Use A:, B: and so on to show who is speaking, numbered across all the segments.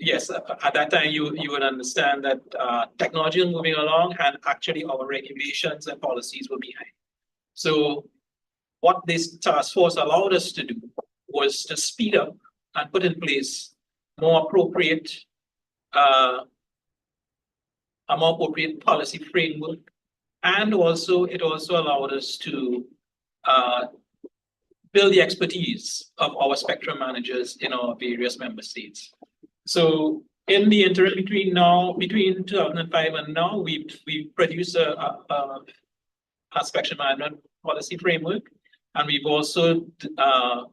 A: yes, at that time you would understand that technology is moving along, and actually our regulations and policies were behind. So what this task force allowed us to do was to speed up and put in place more appropriate a more appropriate policy framework, and also it also allowed us to build the expertise of our spectrum managers in our various member states. So in the interim between 2005 and now, we've produced a spectrum management policy framework, and we've also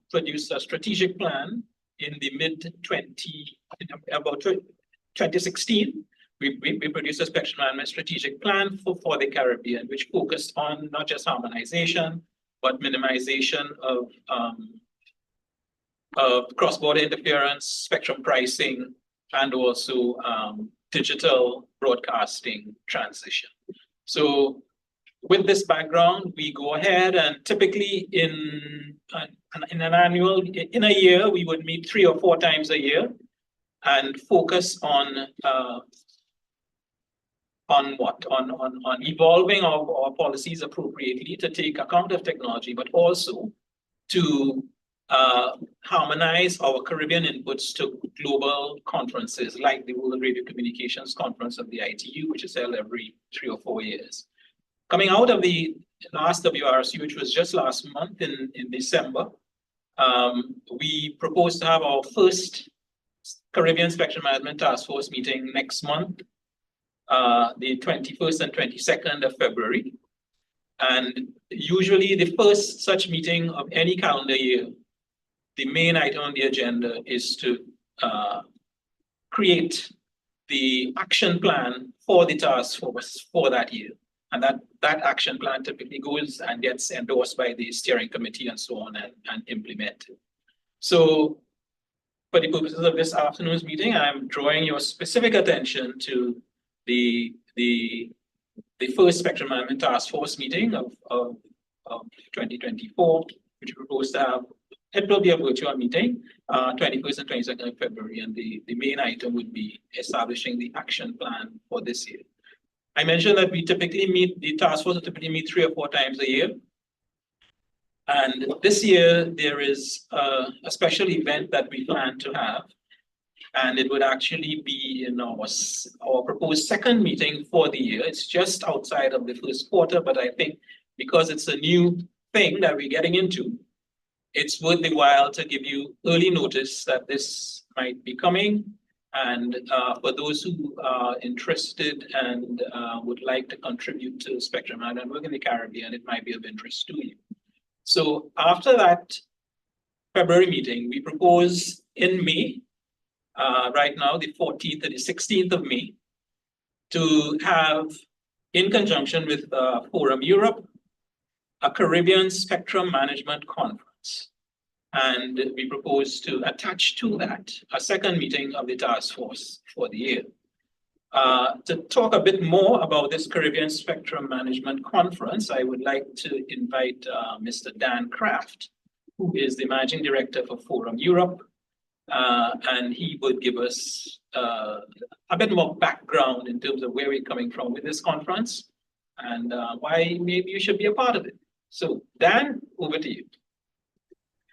A: produced a strategic plan in the about 2016. We produced a spectrum management strategic plan for the Caribbean, which focused on not just harmonization, but minimization of cross-border interference, spectrum pricing, and also digital broadcasting transition. So with this background, we go ahead and typically in a year, we would meet 3 or 4 times a year and focus on evolving our policies appropriately to take account of technology, but also to harmonize our Caribbean inputs to global conferences like the World Radio Communications Conference of the ITU, which is held every 3 or 4 years. Coming out of the last WRC, which was just last month in December, we propose to have our first Caribbean Spectrum Management Task Force meeting next month, the 21st and 22nd of February. And usually the first such meeting of any calendar year, the main item on the agenda is to create the action plan for the task force for that year. And that action plan typically goes and gets endorsed by the steering committee and so on and implemented. So for the purposes of this afternoon's meeting, I'm drawing your specific attention to the first Spectrum Management Task Force meeting of 2024, which we propose to have. It will be a virtual meeting, 21st and 22nd of February, and the main item would be establishing the action plan for this year. I mentioned that we typically meet, the task force typically meet 3 or 4 times a year. And this year, there is a special event that we plan to have. And it would actually be in our proposed second meeting for the year. It's just outside of the first quarter, but I think because it's a new thing that we're getting into, it's worth the while to give you early notice that this might be coming. And for those who are interested and would like to contribute to Spectrum and work in the Caribbean, it might be of interest to you. So after that February meeting, we propose in May, right now, the 14th to the 16th of May, to have, in conjunction with Forum Europe, a Caribbean Spectrum Management Conference. And we propose to attach to that a second meeting of the task force for the year. To talk a bit more about this Caribbean Spectrum Management Conference, I would like to invite Mr. Dan Kraft, who is the Managing Director for Forum Europe, and he would give us a bit more background in terms of where we're coming from with this conference and why maybe you should be a part of it. So Dan, over to you.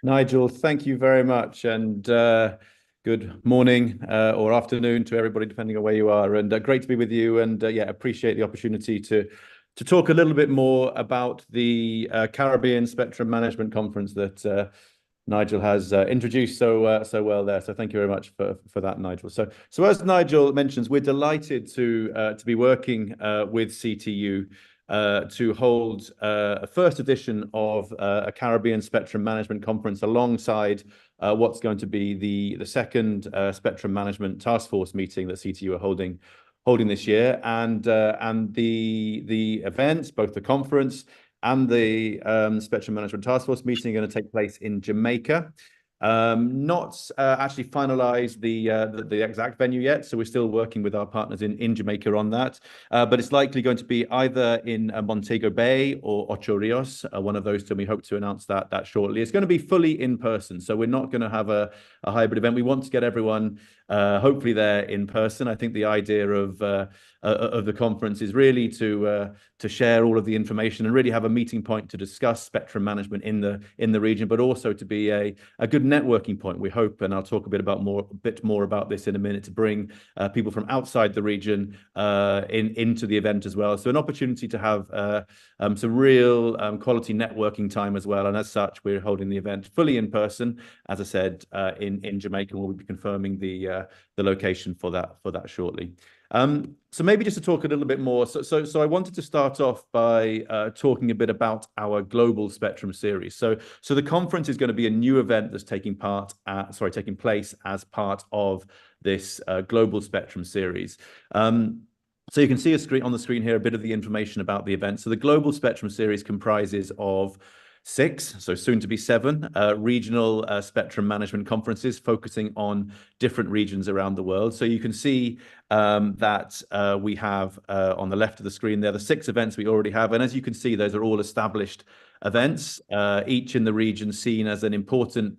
B: Nigel, thank you very much, and good morning or afternoon to everybody, depending on where you are. And great to be with you, and yeah, appreciate the opportunity to talk a little bit more about the Caribbean Spectrum Management Conference that Nigel has introduced so well there. So thank you very much for that, Nigel. So as Nigel mentions, we're delighted to be working with CTU to hold a first edition of a Caribbean Spectrum Management Conference alongside what's going to be the second Spectrum Management Task Force meeting that CTU are holding this year. And the events, both the conference and the Spectrum Management Task Force meeting, are going to take place in Jamaica Not actually finalized the exact venue yet, so we're still working with our partners in Jamaica on that. But it's likely going to be either in Montego Bay or Ocho Rios, one of those two. And we hope to announce that shortly. It's going to be fully in person, so we're not going to have a hybrid event. We want to get everyone hopefully there in person. I think the idea of the conference is really to share all of the information and really have a meeting point to discuss spectrum management in the region, but also to be a good networking point, we hope. And I'll talk a bit more about this in a minute, to bring people from outside the region into the event as well. So an opportunity to have some real quality networking time as well. And as such, we're holding the event fully in person, as I said, in Jamaica. We'll be confirming the location for that shortly. So maybe just to talk a little bit more. So I wanted to start off by talking a bit about our Global Spectrum series. So the conference is going to be a new event that's taking place as part of this Global Spectrum series. So you can see on the screen here a bit of the information about the event. So the Global Spectrum series comprises of 6, so soon to be 7, regional spectrum management conferences focusing on different regions around the world. So you can see that we have on the left of the screen there the 6 events we already have. And as you can see, those are all established events, each in the region seen as an important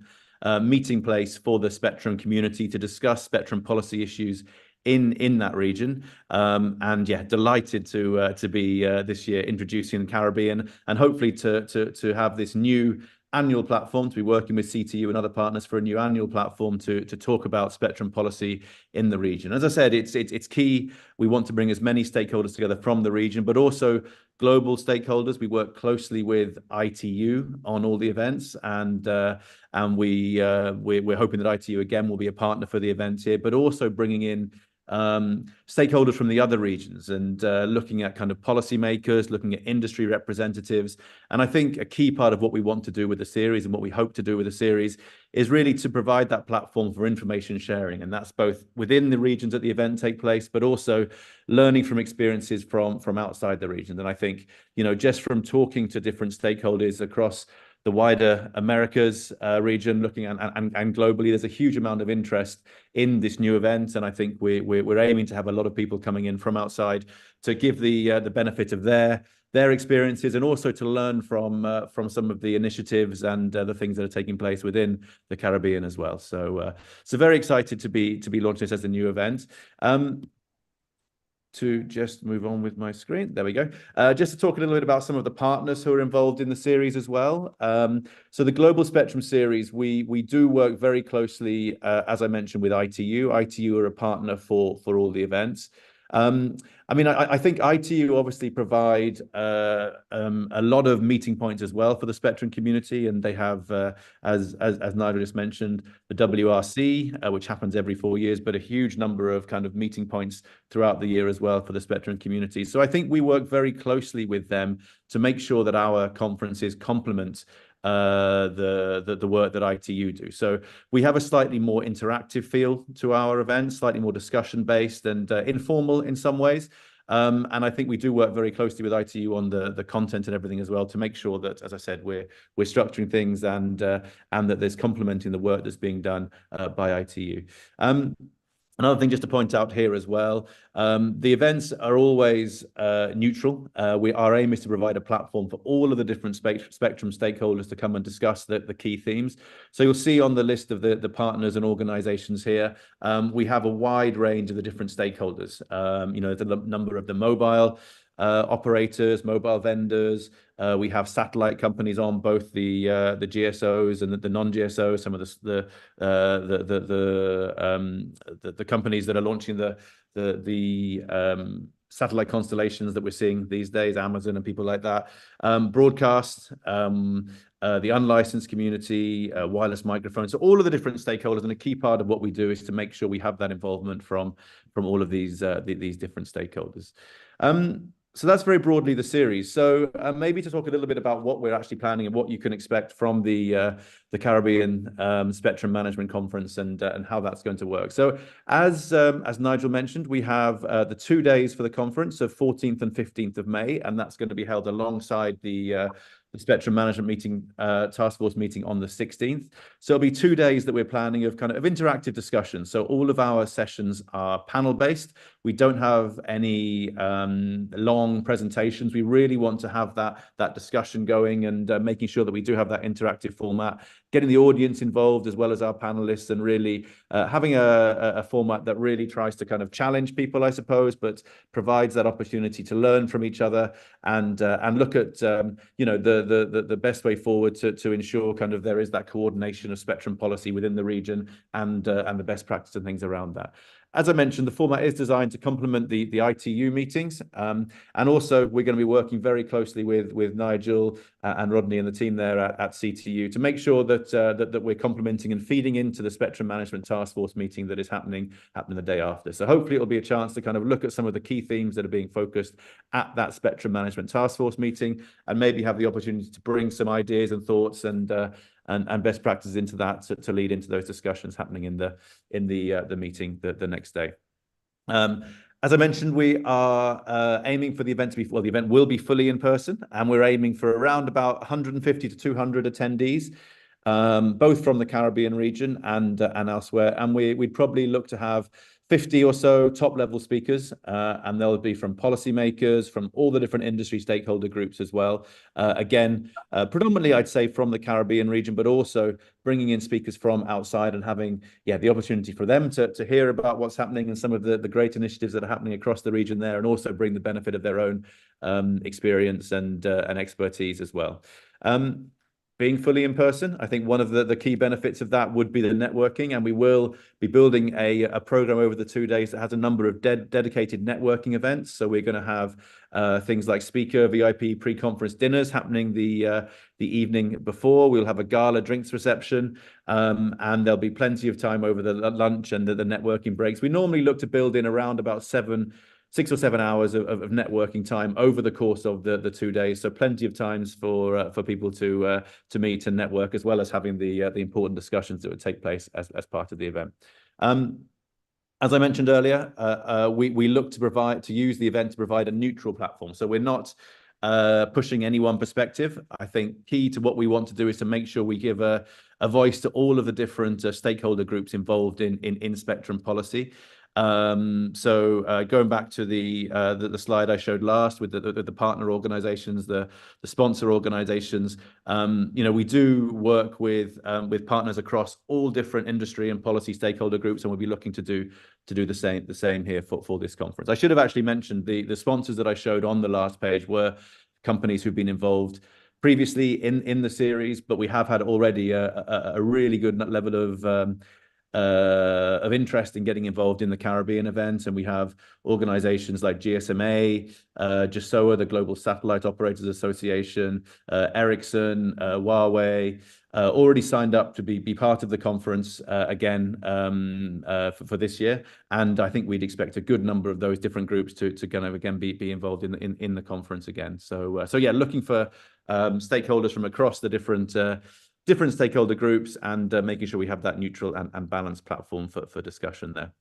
B: meeting place for the spectrum community to discuss spectrum policy issues in that region. And yeah, delighted to be this year introducing the Caribbean, and hopefully to have this new annual platform, to be working with CTU and other partners for a new annual platform to talk about spectrum policy in the region. As I said, it's key. We want to bring as many stakeholders together from the region, but also global stakeholders. We work closely with ITU on all the events, and we're hoping that ITU again will be a partner for the events here, but also bringing in stakeholders from the other regions, and looking at kind of policymakers, looking at industry representatives. And I think a key part of what we want to do with the series, and what we hope to do with the series, is really to provide that platform for information sharing. And that's both within the regions that the event take place, but also learning from experiences from outside the region. And I think, just from talking to different stakeholders across the wider Americas region, looking at and globally, there's a huge amount of interest in this new event, and I think we're aiming to have a lot of people coming in from outside to give the benefit of their experiences, and also to learn from some of the initiatives and the things that are taking place within the Caribbean as well. So very excited to be launching this as a new event. To just move on with my screen. There we go. Just to talk a little bit about some of the partners who are involved in the series as well. So the Global Spectrum series, we do work very closely, as I mentioned, with ITU. ITU are a partner for all the events. I think ITU obviously provide a lot of meeting points as well for the spectrum community, and they have, as Nigel just mentioned, the WRC, which happens every 4 years, but a huge number of kind of meeting points throughout the year as well for the spectrum community. So I think we work very closely with them to make sure that our conferences complement the work that ITU do. So we have a slightly more interactive feel to our events, slightly more discussion based and informal in some ways. And I think we do work very closely with ITU on the content and everything as well, to make sure that, as I said, we're structuring things and that there's complementing the work that's being done by ITU. Another thing just to point out here as well, the events are always neutral. Our aim is to provide a platform for all of the different spectrum stakeholders to come and discuss the key themes. So you'll see on the list of the partners and organizations here, we have a wide range of the different stakeholders. The number of the mobile operators, mobile vendors. We have satellite companies on, both the GSOs and the non-GSOs. Some of the companies that are launching the satellite constellations that we're seeing these days, Amazon and people like that. Broadcast, the unlicensed community, wireless microphones. So all of the different stakeholders, and a key part of what we do is to make sure we have that involvement from all of these different stakeholders. So that's very broadly the series. So maybe to talk a little bit about what we're actually planning and what you can expect from the Caribbean Spectrum Management Conference, and how that's going to work. So as Nigel mentioned, we have the 2 days for the conference, so 14th and 15th of May, and that's going to be held alongside the Spectrum Management meeting, Task Force meeting on the 16th. So it'll be 2 days that we're planning of kind of interactive discussions. So all of our sessions are panel based. We don't have any long presentations. We really want to have that discussion going and making sure that we do have that interactive format, getting the audience involved as well as our panelists, and really having a format that really tries to kind of challenge people, I suppose, but provides that opportunity to learn from each other and look at the best way forward to ensure kind of there is that coordination of spectrum policy within the region and the best practice and things around that. As I mentioned, the format is designed to complement the ITU meetings, and also we're going to be working very closely with Nigel and Rodney and the team there at CTU to make sure that we're complementing and feeding into the Spectrum Management Task Force meeting that is happening the day after. So hopefully it'll be a chance to kind of look at some of the key themes that are being focused at that Spectrum Management Task Force meeting, and maybe have the opportunity to bring some ideas and thoughts and best practices into that to lead into those discussions happening in the meeting the next day. As I mentioned, we are aiming for the event to be, well, the event will be fully in person, and we're aiming for around about 150 to 200 attendees, both from the Caribbean region and elsewhere. And we'd probably look to have 50 or so top-level speakers, and they'll be from policymakers, from all the different industry stakeholder groups as well. Again, predominantly, I'd say from the Caribbean region, but also bringing in speakers from outside and having, the opportunity for them to hear about what's happening and some of the great initiatives that are happening across the region there, and also bring the benefit of their own experience and expertise as well. Being fully in person, I think one of the key benefits of that would be the networking, and we will be building a program over the 2 days that has a number of dedicated networking events. So we're going to have things like speaker, VIP, pre-conference dinners happening the evening before. We'll have a gala drinks reception, and there'll be plenty of time over the lunch and the networking breaks. We normally look to build in around about 6 or 7 hours of networking time over the course of the 2 days. So plenty of times for people to meet and network, as well as having the important discussions that would take place as part of the event. As I mentioned earlier, we look to use the event to provide a neutral platform. So we're not pushing any one perspective. I think key to what we want to do is to make sure we give a voice to all of the different stakeholder groups involved in spectrum policy. So going back to the slide I showed last with the partner organizations, the sponsor organizations, we do work with partners across all different industry and policy stakeholder groups, and we'll be looking to do the same here for this conference. I should have actually mentioned the sponsors that I showed on the last page were companies who've been involved previously in the series, but we have had already a really good level of interest in getting involved in the Caribbean event. And we have organizations like GSMA, GSOA, the Global Satellite Operators Association, Ericsson, Huawei, already signed up to be part of the conference again for this year. And I think we'd expect a good number of those different groups to kind of again be involved in the conference again. So yeah, looking for stakeholders from across the different stakeholder groups, and making sure we have that neutral and balanced platform for discussion there.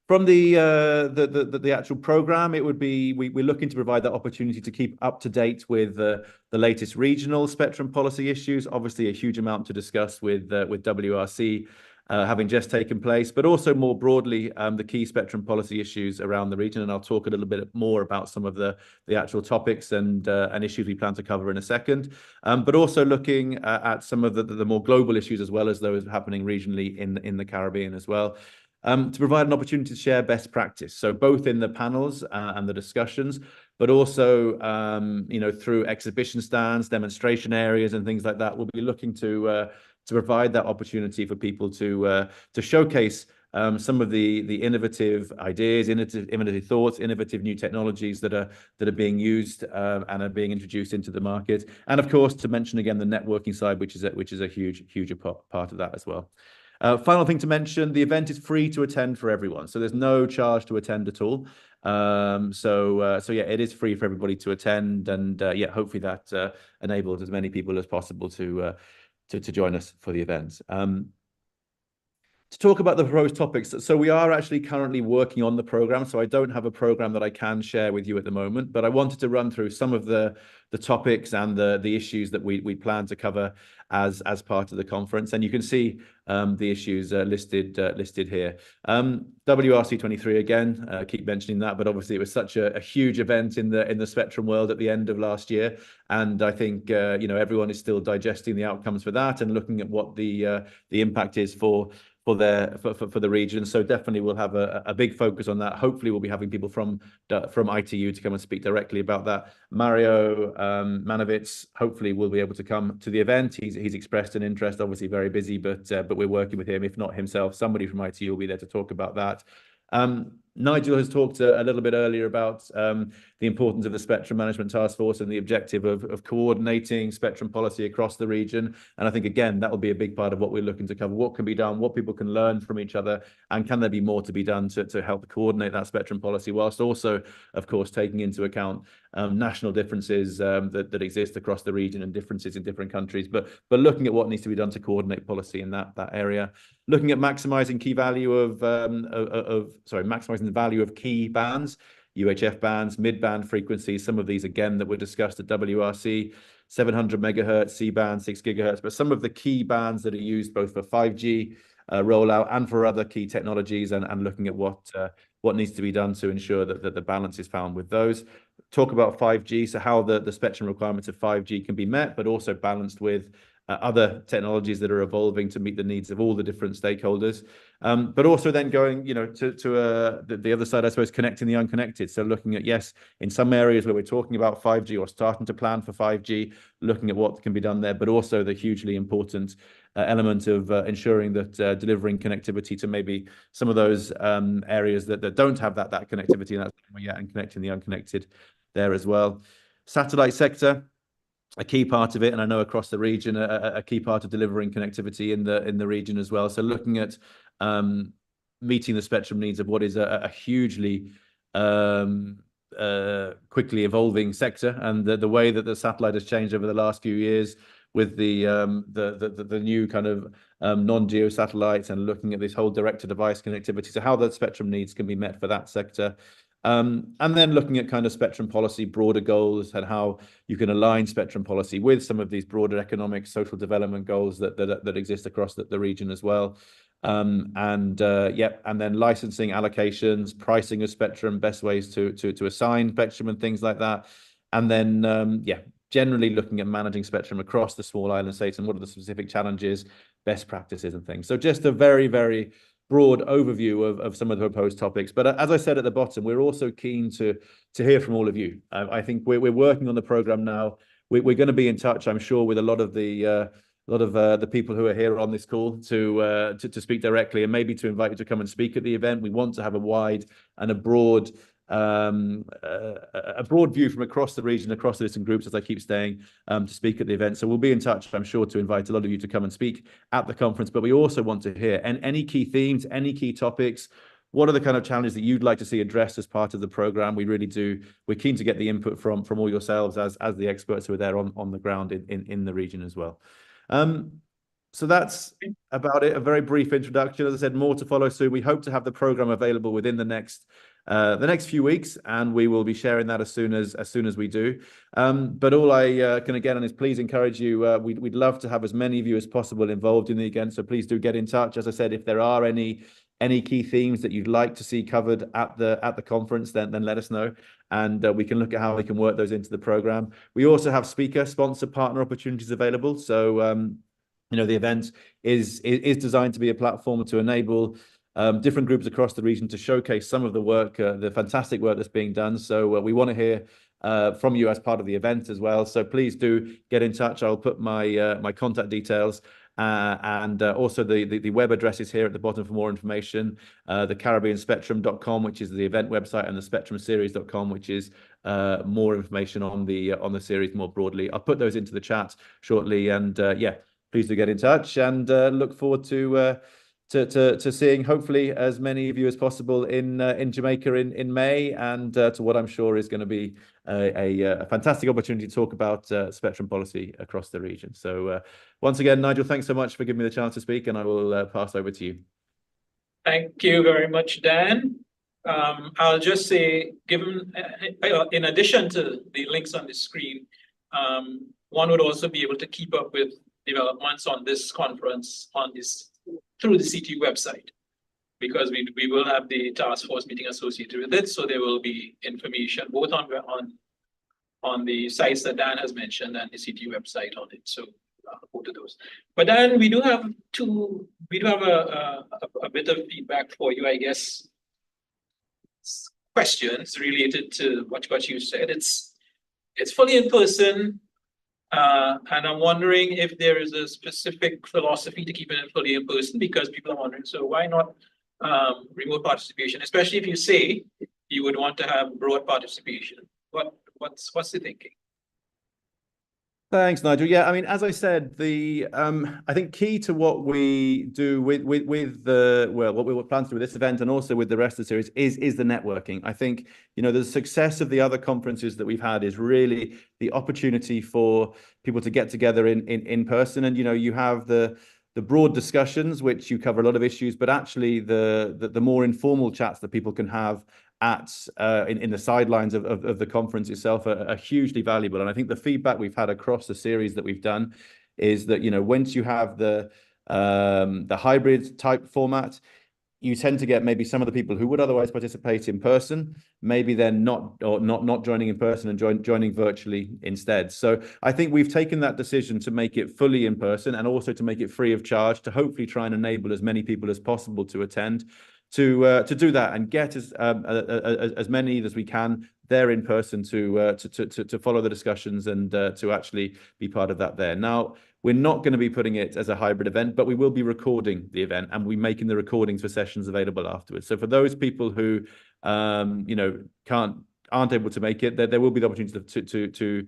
B: From the actual program, it would be we're looking to provide that opportunity to keep up to date with the latest regional spectrum policy issues. Obviously, a huge amount to discuss with WRC having just taken place, but also more broadly the key spectrum policy issues around the region. And I'll talk a little bit more about some of the actual topics and issues we plan to cover in a second. But also looking at some of the more global issues, as well as those happening regionally in the Caribbean as well. To provide an opportunity to share best practice. So both in the panels and the discussions, but also, through exhibition stands, demonstration areas and things like that. We'll be looking to provide that opportunity for people to showcase some of the innovative ideas, innovative thoughts, innovative new technologies that are being used and are being introduced into the market. And of course, to mention again the networking side, which is a huge part of that as well. Final thing to mention, the event is free to attend for everyone. So there's no charge to attend at all. So yeah, it is free for everybody to attend. And yeah, hopefully that enables as many people as possible to join us for the event. To talk about the proposed topics, so we are actually currently working on the program. So I don't have a program that I can share with you at the moment, but I wanted to run through some of the topics and the issues that we plan to cover as part of the conference. And you can see the issues listed here. WRC23 again, keep mentioning that, but obviously it was such a huge event in the Spectrum world at the end of last year, and I think everyone is still digesting the outcomes for that and looking at what the impact is for the region. So definitely we'll have a big focus on that. Hopefully we'll be having people from ITU to come and speak directly about that. Mario Manovitz hopefully will be able to come to the event. He's expressed an interest, obviously very busy, but we're working with him. If not himself, somebody from ITU will be there to talk about that. Nigel has talked a little bit earlier about the importance of the Spectrum Management Task Force and the objective of coordinating spectrum policy across the region. And I think, again, that will be a big part of what we're looking to cover. What can be done, what people can learn from each other, and can there be more to be done to help coordinate that spectrum policy, whilst also, of course, taking into account national differences that exist across the region and differences in different countries, but looking at what needs to be done to coordinate policy in that area. Looking at maximizing maximizing the value of key bands, UHF bands, mid-band frequencies, some of these again that were discussed at WRC, 700 megahertz, C-band, 6 gigahertz, but some of the key bands that are used both for 5G rollout and for other key technologies, and looking at what needs to be done to ensure that the balance is found with those. Talk about 5G, so how the spectrum requirements of 5G can be met, but also balanced with other technologies that are evolving to meet the needs of all the different stakeholders. But also then going, to the other side, I suppose, connecting the unconnected. So looking at, yes, in some areas where we're talking about 5G or starting to plan for 5G, looking at what can be done there, but also the hugely important element of ensuring that delivering connectivity to maybe some of those areas that don't have that connectivity, and that's yet, and connecting the unconnected there as well. Satellite sector, a key part of it, and I know across the region, a key part of delivering connectivity in the region as well. So looking at meeting the spectrum needs of what is a hugely quickly evolving sector, and the way that the satellite has changed over the last few years with the new kind of non-geo satellites, and looking at this whole direct-to-device connectivity, so how the spectrum needs can be met for that sector. And then looking at kind of spectrum policy, broader goals, and how you can align spectrum policy with some of these broader economic, social development goals that exist across the region as well. And then licensing, allocations, pricing of spectrum, best ways to assign spectrum and things like that. And then, generally looking at managing spectrum across the small island states and what are the specific challenges, best practices and things. So just a very, very broad overview of some of the proposed topics. But as I said at the bottom, we're also keen to hear from all of you. I think we're working on the program now. We're going to be in touch, I'm sure, with a lot of the people who are here on this call to speak directly, and maybe to invite you to come and speak at the event. We want to have a wide and a broad view from across the region, across the different groups, as I keep saying, to speak at the event. So we'll be in touch, I'm sure, to invite a lot of you to come and speak at the conference. But we also want to hear any key themes, any key topics. What are the kind of challenges that you'd like to see addressed as part of the program? We really do. We're keen to get the input from all yourselves as the experts who are there on the ground in the region as well. So that's about it. A very brief introduction. As I said, more to follow soon. We hope to have the program available within the next few weeks, and we will be sharing that as soon as we do. But all I can again is please encourage you. We'd love to have as many of you as possible involved in the event. So please do get in touch. As I said, if there are any key themes that you'd like to see covered at the conference, then let us know, and we can look at how we can work those into the program. We also have speaker, sponsor, partner opportunities available. So the event is designed to be a platform to enable different groups across the region to showcase some of the work, the fantastic work that's being done. So we want to hear from you as part of the event as well. So please do get in touch. I'll put my contact details and also the web address is here at the bottom for more information. The CaribbeanSpectrum.com, which is the event website, and the SpectrumSeries.com, which is more information on the series more broadly. I'll put those into the chat shortly, and please do get in touch, and look forward to seeing hopefully as many of you as possible in Jamaica in May, and to what I'm sure is going to be a fantastic opportunity to talk about spectrum policy across the region. So once again, Nigel, thanks so much for giving me the chance to speak, and I will pass over to you.
A: Thank you very much, Dan. I'll just say, given, in addition to the links on the screen, one would also be able to keep up with developments on this conference through the CTU website, because we will have the task force meeting associated with it. So there will be information both on the sites that Dan has mentioned and the CTU website on it. So both of those. But then we do have a bit of feedback for you, I guess. Questions related to what you said. It's fully in person, and I'm wondering if there is a specific philosophy to keep it fully in person, because people are wondering, so why not remote participation, especially if you say you would want to have broad participation. What's the thinking?
B: Thanks, Nigel. Yeah, I mean, as I said, I think key to what we do with what we plan to do with this event and also with the rest of the series is the networking. I think, the success of the other conferences that we've had is really the opportunity for people to get together in person. And, you have the broad discussions, which you cover a lot of issues, but actually the more informal chats that people can have in the sidelines of the conference itself are hugely valuable. And I think the feedback we've had across the series that we've done is that, once you have the hybrid type format, you tend to get maybe some of the people who would otherwise participate in person, maybe they're not joining in person and joining virtually instead. So I think we've taken that decision to make it fully in person and also to make it free of charge, to hopefully try and enable as many people as possible to attend, to do that and get as many as we can there in person to follow the discussions and to actually be part of that there. Now, we're not going to be putting it as a hybrid event, but we will be recording the event and we're making the recordings for sessions available afterwards. So for those people who aren't able to make it, there will be the opportunity to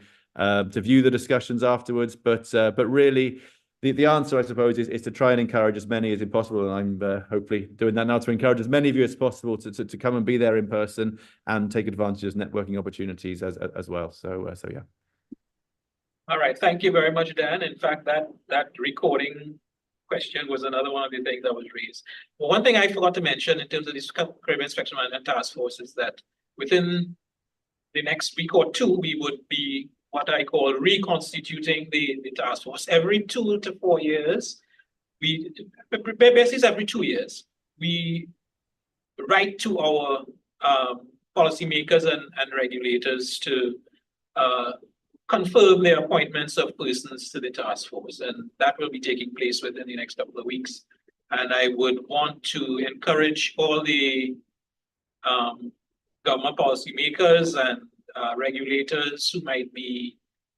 B: view the discussions afterwards. But really, the answer, I suppose, is to try and encourage as many as possible. And I'm hopefully doing that now, to encourage as many of you as possible to come and be there in person and take advantage of networking opportunities as well. So yeah.
A: All right, thank you very much, Dan. In fact, that recording question was another one of the things that was raised. Well, one thing I forgot to mention in terms of this Caribbean Spectrum Management Task Force is that within the next week or two, we would be what I call reconstituting the task force. Every 2 to 4 years, basically every 2 years, we write to our policymakers and regulators to confirm their appointments of persons to the task force, and that will be taking place within the next couple of weeks. And I would want to encourage all the government policymakers and regulators who might be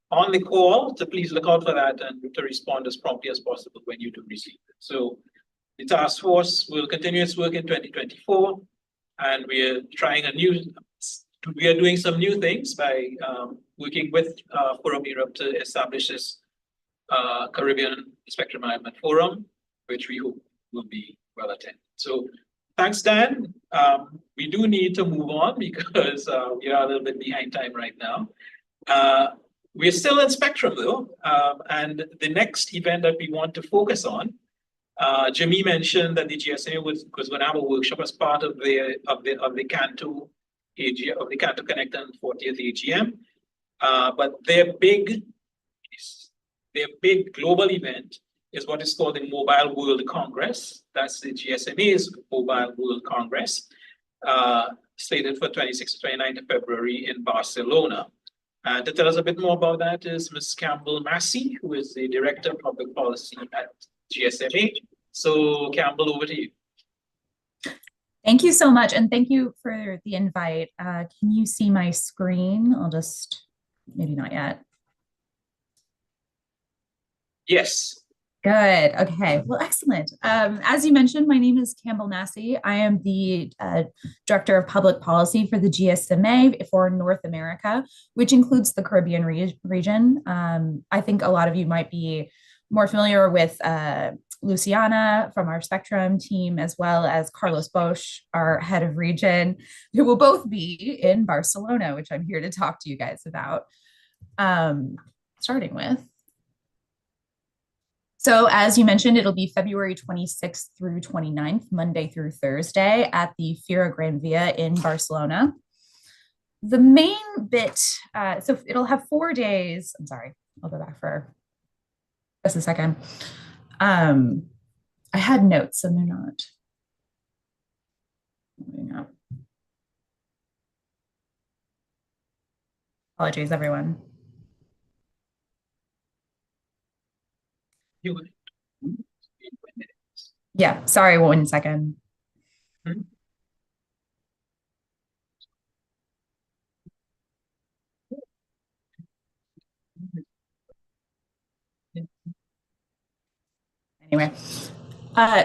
A: on the call to please look out for that and to respond as promptly as possible when you do receive it. So the task force will continue its work in 2024, and we are doing some new things by working with Forum Europe to establish this Caribbean Spectrum Management Forum, which we hope will be well attended. So thanks, Dan. We do need to move on because we are a little bit behind time right now. We're still in Spectrum though, and the next event that we want to focus on, Jimmy mentioned that the GSA was going to have a workshop as part of the Canto AGM, of the Canto Connect and 40th AGM. But their big global event is what is called the Mobile World Congress. That's the GSMA's Mobile World Congress, slated for 26th to 29th of February in Barcelona. And to tell us a bit more about that is Ms. Campbell Massey, who is the Director of Public Policy at GSMA. So Campbell, over to you.
C: Thank you so much. And thank you for the invite. Can you see my screen? I'll just, maybe not yet.
A: Yes.
C: Good. Okay. Well, excellent. As you mentioned, my name is Campbell Massey. I am the Director of Public Policy for the GSMA for North America, which includes the Caribbean region. I think a lot of you might be more familiar with Luciana from our Spectrum team, as well as Carlos Bosch, our head of region, who will both be in Barcelona, which I'm here to talk to you guys about. Starting with So as you mentioned, it'll be February 26th through 29th, Monday through Thursday at the Fira Gran Via in Barcelona. The main bit, so it'll have 4 days. I'm sorry, I'll go back for just a second. I had notes and they're not moving up. Apologies, everyone. Yeah, sorry, 1 second. Anyway,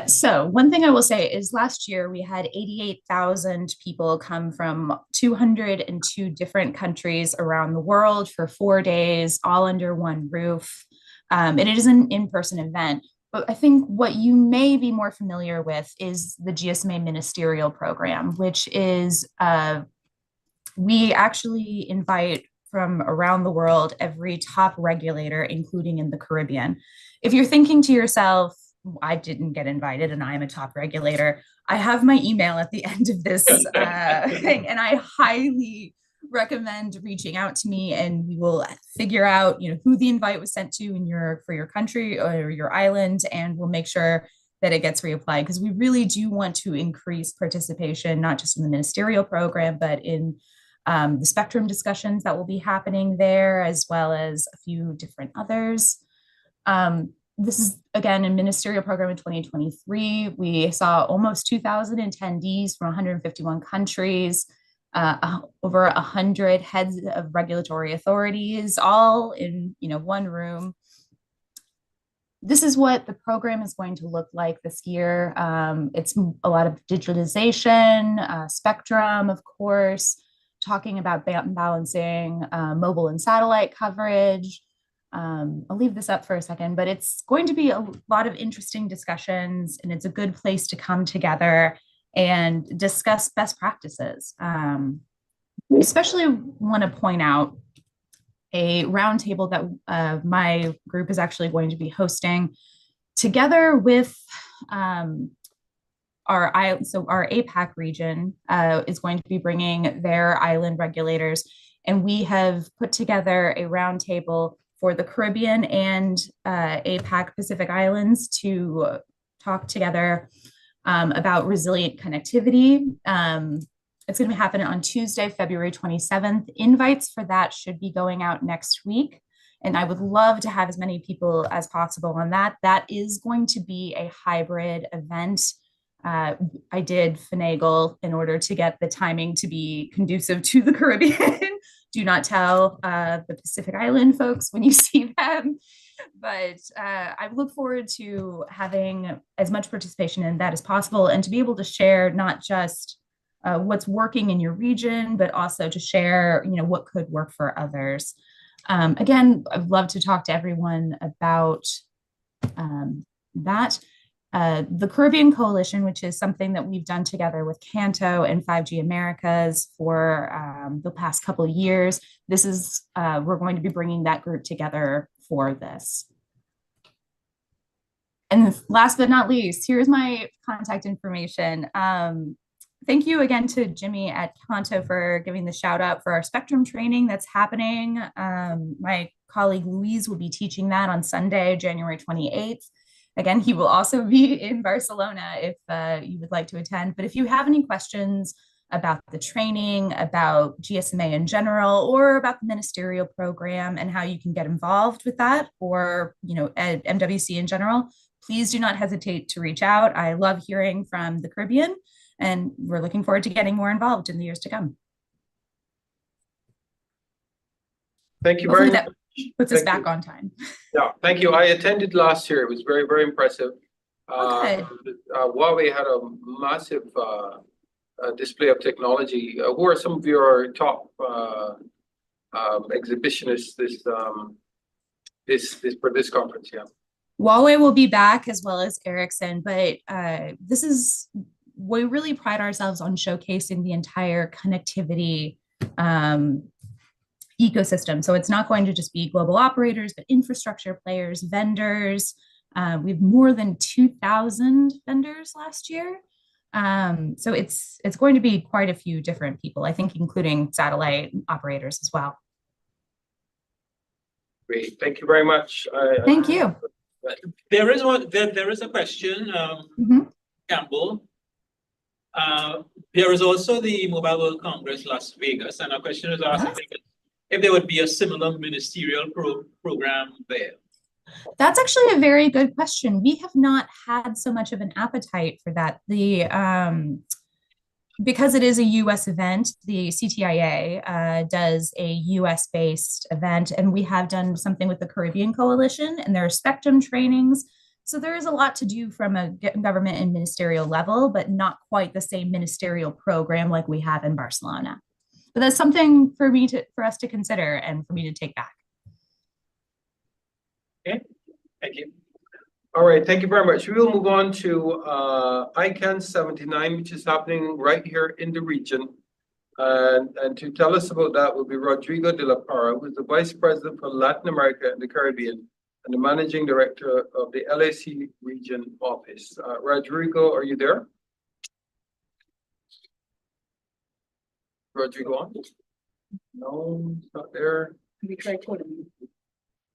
C: so one thing I will say is last year we had 88,000 people come from 202 different countries around the world for 4 days, all under one roof. And it is an in-person event. But I think what you may be more familiar with is the GSMA ministerial program, which is we actually invite from around the world every top regulator, including in the Caribbean. If you're thinking to yourself, I didn't get invited and I'm a top regulator, I have my email at the end of this thing, and I highly recommend reaching out to me, and we will figure out, who the invite was sent to for your country or your island, and we'll make sure that it gets reapplied, because we really do want to increase participation, not just in the ministerial program, but in the spectrum discussions that will be happening there, as well as a few different others. This is, again, a ministerial program in 2023. We saw almost 2,000 attendees from 151 countries, over 100 heads of regulatory authorities, all in one room. This is what the program is going to look like this year. It's a lot of digitalization, spectrum, of course, talking about balancing mobile and satellite coverage. I'll leave this up for a second, but it's going to be a lot of interesting discussions, and it's a good place to come together and discuss best practices. I especially want to point out a roundtable that my group is actually going to be hosting together with our APAC region is going to be bringing their island regulators, and we have put together a roundtable for the Caribbean and APAC Pacific Islands to talk together about resilient connectivity. It's going to be happening on Tuesday, February 27th. Invites for that should be going out next week, and I would love to have as many people as possible on that. That is going to be a hybrid event. I did finagle in order to get the timing to be conducive to the Caribbean. Do not tell the Pacific Island folks when you see them. But I look forward to having as much participation in that as possible, and to be able to share not just what's working in your region, but also to share, what could work for others. Again, I'd love to talk to everyone about that. The Caribbean Coalition, which is something that we've done together with Canto and 5G Americas for the past couple of years. This is, we're going to be bringing that group together for this. And last but not least, here's my contact information. Thank you again to Jimmy at Canto for giving the shout out for our spectrum training that's happening. My colleague Louise will be teaching that on Sunday, January 28th. Again, he will also be in Barcelona if you would like to attend. But if you have any questions about the training, about GSMA in general, or about the ministerial program and how you can get involved with that, or at MWC in general, please do not hesitate to reach out. I love hearing from the Caribbean, and we're looking forward to getting more involved in the years to come.
A: Thank you very much.
C: Puts us back on time.
A: Yeah, thank you. I attended last year. It was very, very impressive. Huawei had a massive display of technology. Who are some of your top exhibitionists for this conference? Yeah,
C: Huawei will be back, as well as Ericsson, but we really pride ourselves on showcasing the entire connectivity ecosystem. So it's not going to just be global operators, but infrastructure players, vendors, We have more than 2,000 vendors last year. So it's going to be quite a few different people, I think, including satellite operators as well.
D: Great, thank you very much.
C: Thank you.
A: There is a question,
C: Mhm.
A: Campbell. There is also the Mobile World Congress Las Vegas, and our question is asking if there would be a similar ministerial program there.
C: That's actually a very good question. We have not had so much of an appetite for that. Because it is a US event, the CTIA does a US based event, and we have done something with the Caribbean Coalition, and there are spectrum trainings. So there is a lot to do from a government and ministerial level, but not quite the same ministerial program like we have in Barcelona. But that's something for us to consider and for me to take back.
A: Okay, thank you.
D: All right, thank you very much. We will move on to ICANN 79, which is happening right here in the region. And to tell us about that will be Rodrigo de la Parra, who is the Vice President for Latin America and the Caribbean and the Managing Director of the LAC Region Office. Rodrigo, are you there? Rodrigo on? No, he's not there.
E: We tried calling him.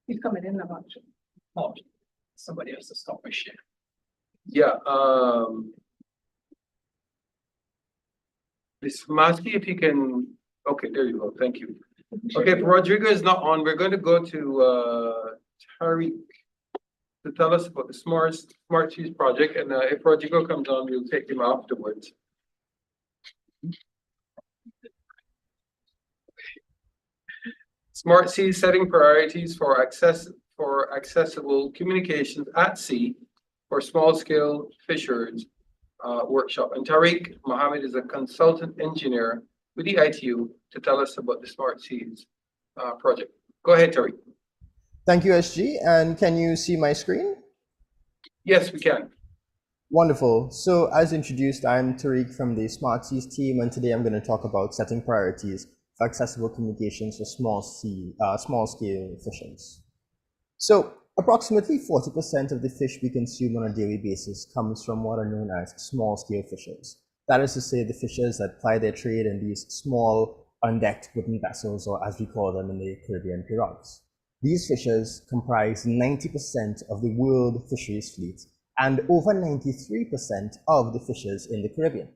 E: He's coming in about you.
A: Oh, somebody has to stop my share.
D: Yeah, Ms. Maskey, if you can, okay, there you go, thank you. Okay, if Rodrigo is not on, we're going to go to Tariq to tell us about the Smart Cities project, and if Rodrigo comes on, we'll take him afterwards. Smart Cities setting priorities for accessible communications at sea for small-scale fishers workshop. And Tariq Mohammed is a consultant engineer with the ITU to tell us about the Smart Cities project. Go ahead, Tariq.
F: Thank you, SG. And can you see my screen?
D: Yes, we can.
F: Wonderful. So as introduced, I'm Tariq from the Smart Cities team, and today I'm going to talk about setting priorities for accessible communications for small-scale fishers. So approximately 40% of the fish we consume on a daily basis comes from what are known as small-scale fishers. That is to say, the fishers that ply their trade in these small, undecked wooden vessels, or as we call them in the Caribbean, pirogues. These fishers comprise 90% of the world fisheries fleet and over 93% of the fishers in the Caribbean.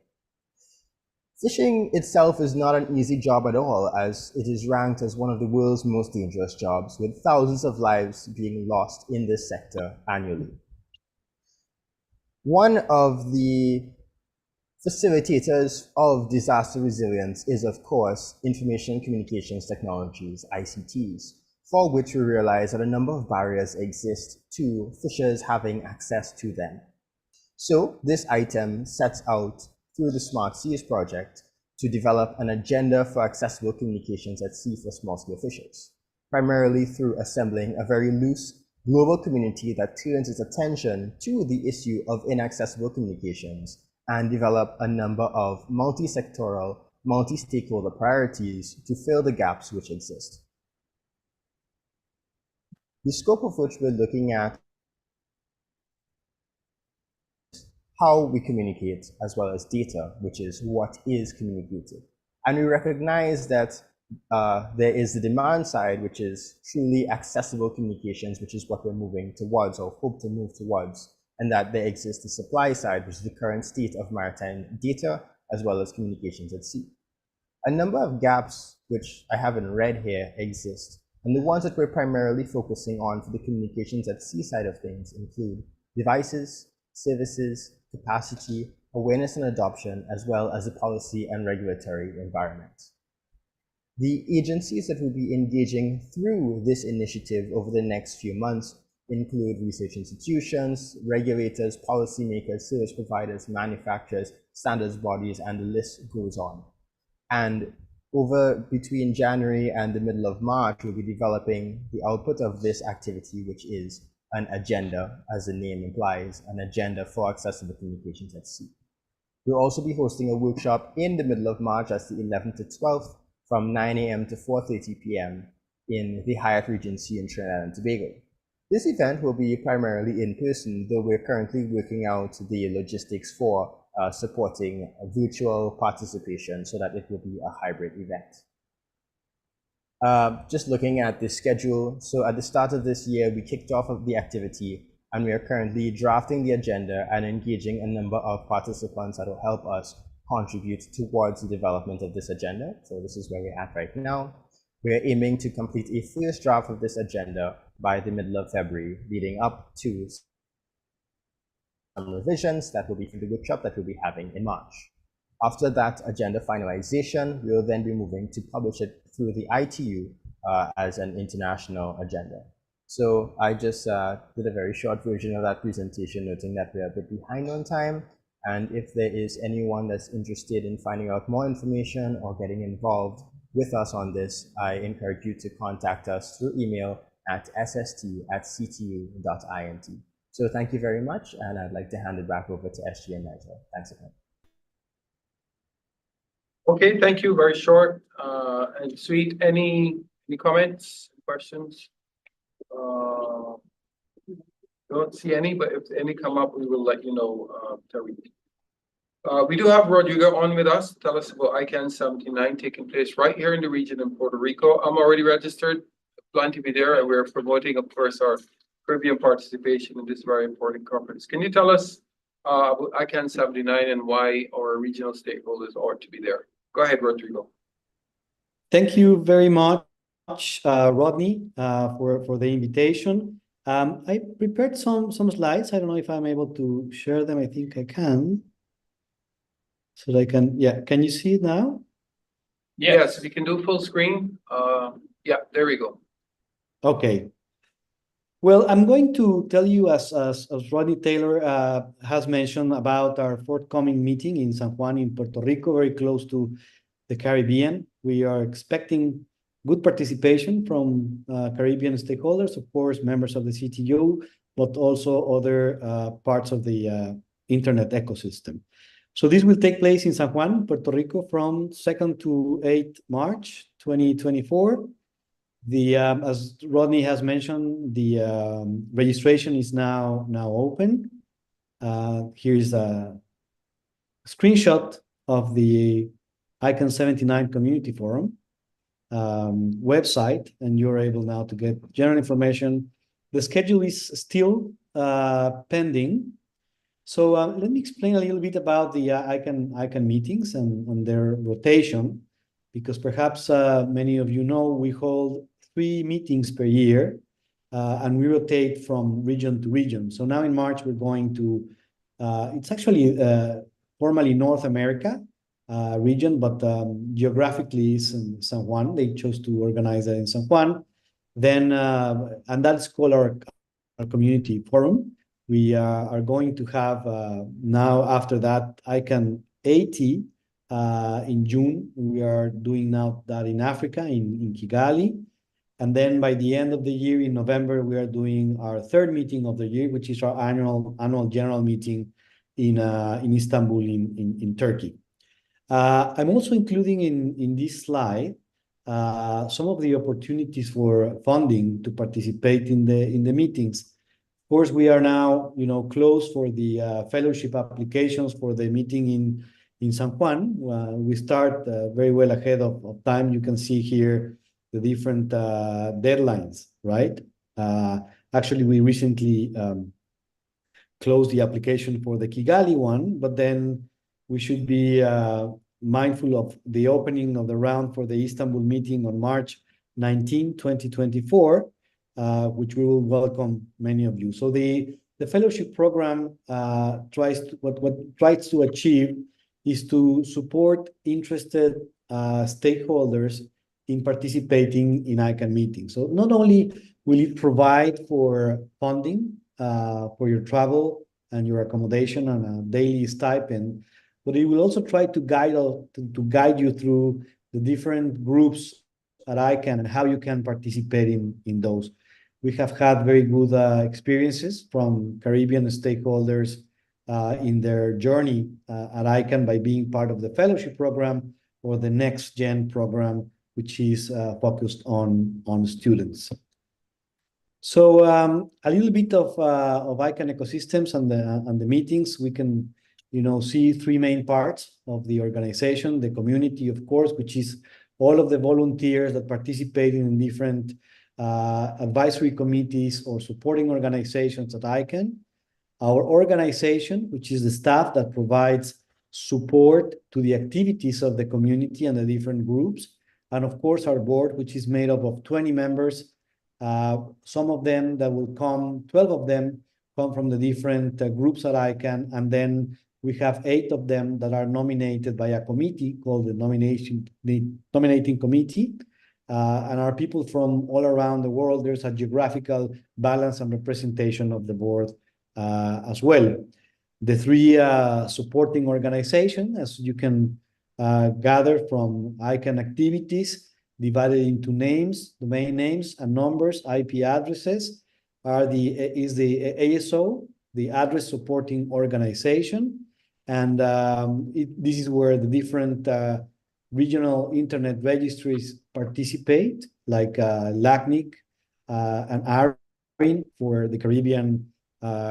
F: Fishing itself is not an easy job at all, as it is ranked as one of the world's most dangerous jobs, with thousands of lives being lost in this sector annually. One of the facilitators of disaster resilience is, of course, information communications technologies, ICTs, for which we realize that a number of barriers exist to fishers having access to them. So this item sets out through the Smart Seas project to develop an agenda for accessible communications at sea for small-scale fishers, primarily through assembling a very loose global community that turns its attention to the issue of inaccessible communications and develop a number of multi-sectoral, multi-stakeholder priorities to fill the gaps which exist. The scope of which we're looking at how we communicate, as well as data, which is what is communicated. And we recognize that there is the demand side, which is truly accessible communications, which is what we're moving towards or hope to move towards, and that there exists the supply side, which is the current state of maritime data, as well as communications at sea. A number of gaps, which I haven't read here, exist, and the ones that we're primarily focusing on for the communications at sea side of things include devices, services, capacity, awareness and adoption, as well as the policy and regulatory environment. The agencies that will be engaging through this initiative over the next few months include research institutions, regulators, policymakers, service providers, manufacturers, standards bodies, and the list goes on. And between January and the middle of March, we'll be developing the output of this activity, which is an agenda, as the name implies, an agenda for accessible communications at sea. We'll also be hosting a workshop in the middle of March, that's the 11th to 12th, from 9 a.m. to 4:30 p.m. in the Hyatt Regency in Trinidad and Tobago. This event will be primarily in person, though we're currently working out the logistics for supporting virtual participation so that it will be a hybrid event. Just looking at the schedule, so at the start of this year, we kicked off of the activity, and we are currently drafting the agenda and engaging a number of participants that will help us contribute towards the development of this agenda. So this is where we're at right now. We're aiming to complete a first draft of this agenda by the middle of February, leading up to some revisions that will be for the workshop that we'll be having in March. After that agenda finalization, we will then be moving to publish it through the ITU as an international agenda. So I just did a very short version of that presentation, noting that we're a bit behind on time. And if there is anyone that's interested in finding out more information or getting involved with us on this, I encourage you to contact us through email at sst@ctu.int. So thank you very much, and I'd like to hand it back over to SG and Nigel. Thanks again.
D: Okay, thank you. Very short and sweet. Any comments, questions? Don't see any, but if any come up, we will let you know, Terry. We do have Rodrigo on with us to tell us about ICANN 79 taking place right here in the region in Puerto Rico. I'm already registered, plan to be there, and we're promoting, of course, our Caribbean participation in this very important conference. Can you tell us about ICANN 79 and why our regional stakeholders ought to be there? Go ahead, Rodrigo.
G: Thank you very much, Rodney, for the invitation. I prepared some slides. I don't know if I'm able to share them. I think I can. So that I can, yeah. Can you see it now?
D: Yes, we can do full screen. Yeah, there we go.
G: Okay. Well, I'm going to tell you, as Rodney Taylor has mentioned, about our forthcoming meeting in San Juan in Puerto Rico, very close to the Caribbean. We are expecting good participation from Caribbean stakeholders, of course, members of the CTU, but also other parts of the internet ecosystem. So this will take place in San Juan, Puerto Rico, from 2nd to 8th March 2024. As Rodney has mentioned, the registration is now open. Here's a screenshot of the ICANN 79 Community Forum website, and you're able now to get general information. The schedule is still pending. So let me explain a little bit about the ICANN meetings and their rotation, because perhaps many of you know we hold 3 meetings per year, and we rotate from region to region. So now in March, we're going to, it's actually formally North America region, but geographically is in San Juan. They chose to organize it in San Juan. Then, and that's called our community forum. We are going to have now, after that, ICANN 80 in June. We are doing now that in Africa, in Kigali. And then by the end of the year, in November, we are doing our 3rd meeting of the year, which is our annual general meeting in Istanbul, in Turkey. I'm also including in this slide some of the opportunities for funding to participate in the meetings. Of course, we are now, closed for the fellowship applications for the meeting in San Juan. We start very well ahead of time. You can see here the different deadlines, right? Actually, we recently closed the application for the Kigali one, but then we should be mindful of the opening of the round for the Istanbul meeting on March 19, 2024, which we will welcome many of you. So the fellowship program tries to achieve is to support interested stakeholders in participating in ICANN meetings. So not only will it provide for funding for your travel and your accommodation and a daily stipend, but it will also try to guide you through the different groups at ICANN and how you can participate in those. We have had very good experiences from Caribbean stakeholders in their journey at ICANN by being part of the fellowship program or the Next Gen program, which is focused on students. So a little bit of ICANN ecosystems and the meetings. We can, see three main parts of the organization: the community, of course, which is all of the volunteers that participate in different advisory committees or supporting organizations at ICANN. Our organization, which is the staff that provides support to the activities of the community and the different groups. And of course, our board, which is made up of 20 members. Some of them that will come, 12 of them come from the different groups at ICANN. And then we have 8 of them that are nominated by a committee called the nominating committee. And are people from all around the world. There's a geographical balance and representation of the board as well. The 3 supporting organizations, as you can gather from ICANN activities, divided into names, domain names and numbers, IP addresses, is the ASO, the Address Supporting Organization. And this is where the different regional internet registries participate, like LACNIC and ARIN for the Caribbean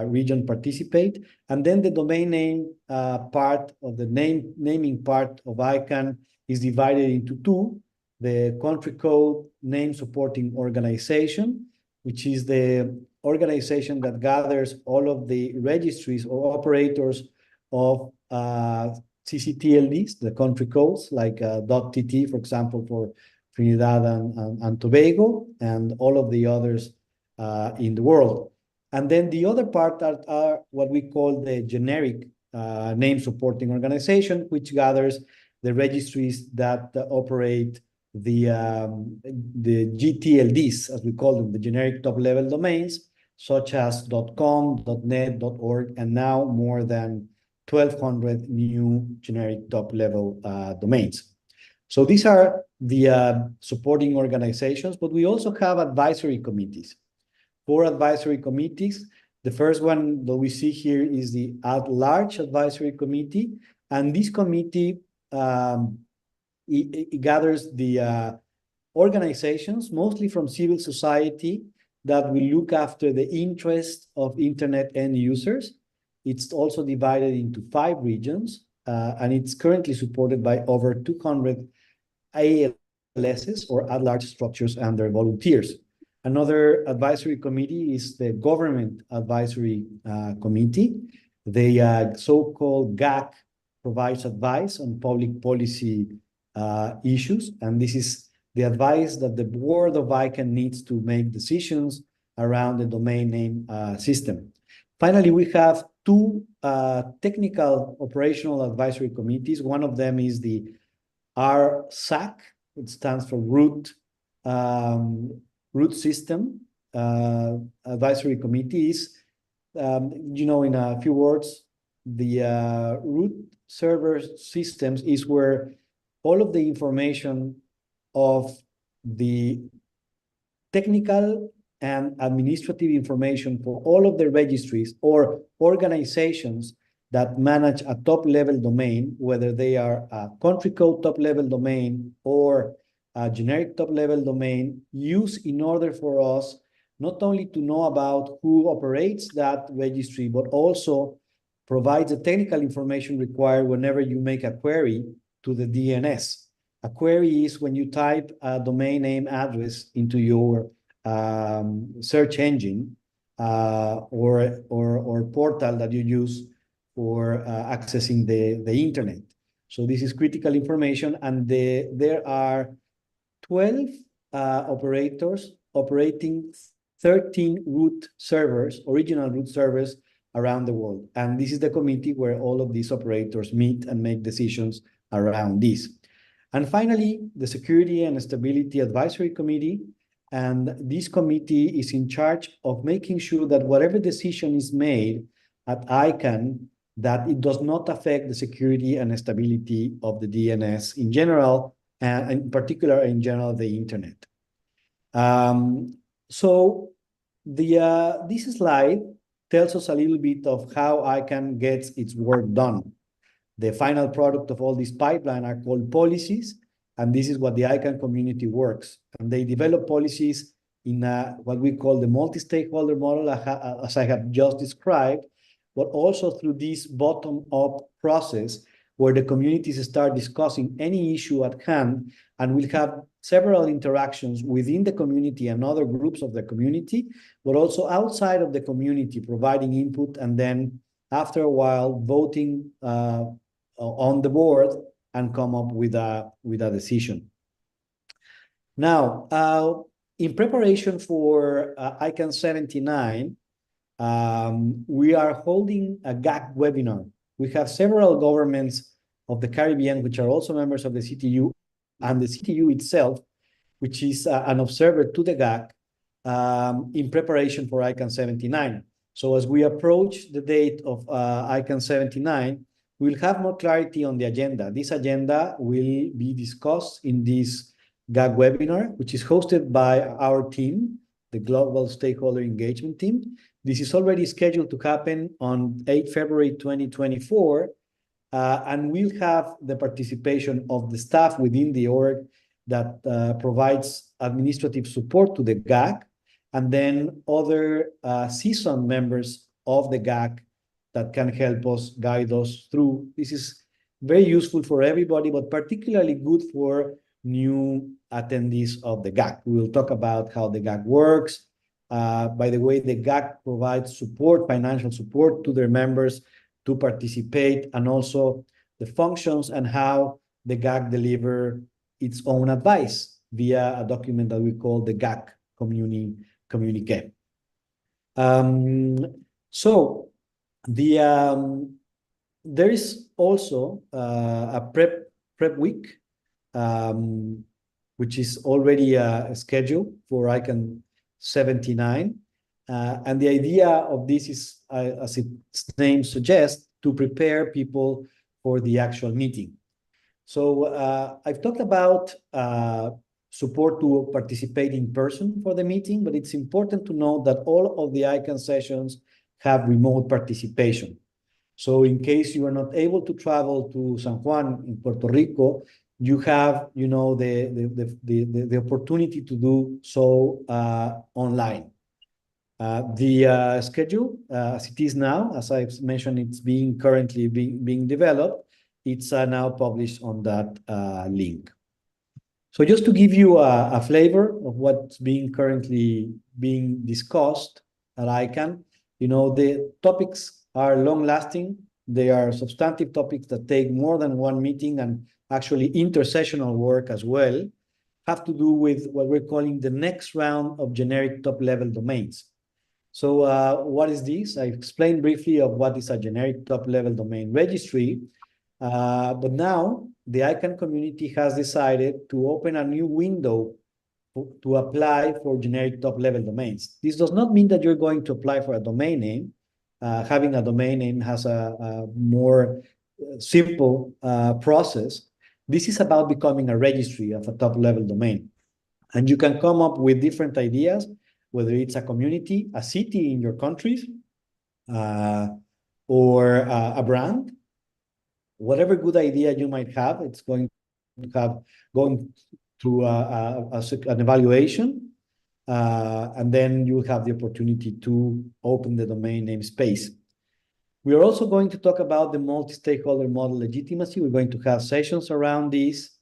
G: region participate. And then the domain name part of the naming part of ICANN is divided into 2. The country code name supporting organization, which is the organization that gathers all of the registries or operators of CCTLDs, the country codes, like .tt, for example, for Trinidad and Tobago, and all of the others in the world. And then the other part are what we call the generic name supporting organization, which gathers the registries that operate the GTLDs, as we call them, the generic top-level domains, such as .com, .net, .org, and now more than 1,200 new generic top-level domains. So these are the supporting organizations, but we also have advisory committees. 4 advisory committees. The first one that we see here is the at-large advisory committee, and this committee it gathers the organizations, mostly from civil society, that will look after the interests of internet end users. It's also divided into 5 regions, and it's currently supported by over 200 ALSs, or at-large structures, and their volunteers. Another advisory committee is the Government Advisory Committee. The so-called GAC provides advice on public policy issues, and this is the advice that the board of ICANN needs to make decisions around the domain name system. Finally, we have 2 technical operational advisory committees. One of them is the RSAC, it stands for Root System Advisory Committees. In a few words, the root server systems is where all of the information of the technical and administrative information for all of the registries or organizations that manage a top-level domain, whether they are a country code top-level domain or a generic top-level domain, use in order for us not only to know about who operates that registry, but also provides the technical information required whenever you make a query to the DNS. A query is when you type a domain name address into your search engine or portal that you use for accessing the internet. So this is critical information, and there are 12 operators operating 13 root servers, original root servers around the world. And this is the committee where all of these operators meet and make decisions around this. And finally, the Security and Stability Advisory Committee. And this committee is in charge of making sure that whatever decision is made at ICANN, that it does not affect the security and stability of the DNS in general, and in particular, in general, the internet. So this slide tells us a little bit of how ICANN gets its work done. The final product of all this pipeline are called policies, and this is what the ICANN community works. And they develop policies in what we call the multi-stakeholder model, as I have just described, but also through this bottom-up process where the communities start discussing any issue at hand, and we'll have several interactions within the community and other groups of the community, but also outside of the community, providing input, and then after a while voting on the board and come up with a decision. Now, in preparation for ICANN 79, we are holding a GAC webinar. We have several governments of the Caribbean, which are also members of the CTU, and the CTU itself, which is an observer to the GAC, in preparation for ICANN 79. So as we approach the date of ICANN 79, we'll have more clarity on the agenda. This agenda will be discussed in this GAC webinar, which is hosted by our team, the Global Stakeholder Engagement Team. This is already scheduled to happen on 8 February 2024, and we'll have the participation of the staff within the org that provides administrative support to the GAC, and then other seasoned members of the GAC that can help us, guide us through. This is very useful for everybody, but particularly good for new attendees of the GAC. We will talk about how the GAC works. By the way, the GAC provides support, financial support to their members to participate, and also the functions and how the GAC deliver its own advice via a document that we call the GAC communique. So there is also a prep week, which is already scheduled for ICANN 79. And the idea of this is, as its name suggests, to prepare people for the actual meeting. So I've talked about support to participate in person for the meeting, but it's important to note that all of the ICANN sessions have remote participation. So in case you are not able to travel to San Juan in Puerto Rico, you have, you know, the opportunity to do so online. The schedule, as it is now, as I've mentioned, it's currently being developed. It's now published on that link. So just to give you a flavor of what's currently being discussed at ICANN, you know, the topics are long-lasting. They are substantive topics that take more than one meeting, and actually intersessional work as well, have to do with what we're calling the next round of generic top-level domains. So what is this? I explained briefly of what is a generic top-level domain registry, but now the ICANN community has decided to open a new window to apply for generic top-level domains. This does not mean that you're going to apply for a domain name. Having a domain name has a more simple process. This is about becoming a registry of a top-level domain. And you can come up with different ideas, whether it's a community, a city in your countries, or a brand. Whatever good idea you might have, it's going through an evaluation, and then you have the opportunity to open the domain name space. We are also going to talk about the multi-stakeholder model legitimacy. We're going to have sessions around this.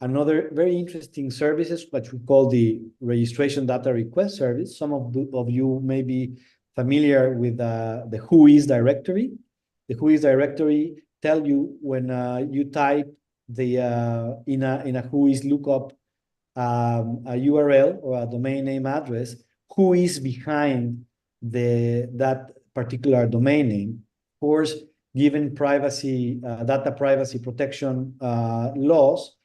G: Another very interesting services, which we call the registration data request service. Some of you may be familiar with the WHOIS directory. The WHOIS directory tell you when you type in a WHOIS lookup a URL or a domain name address, who is behind that particular domain name. Of course, given data privacy protection laws,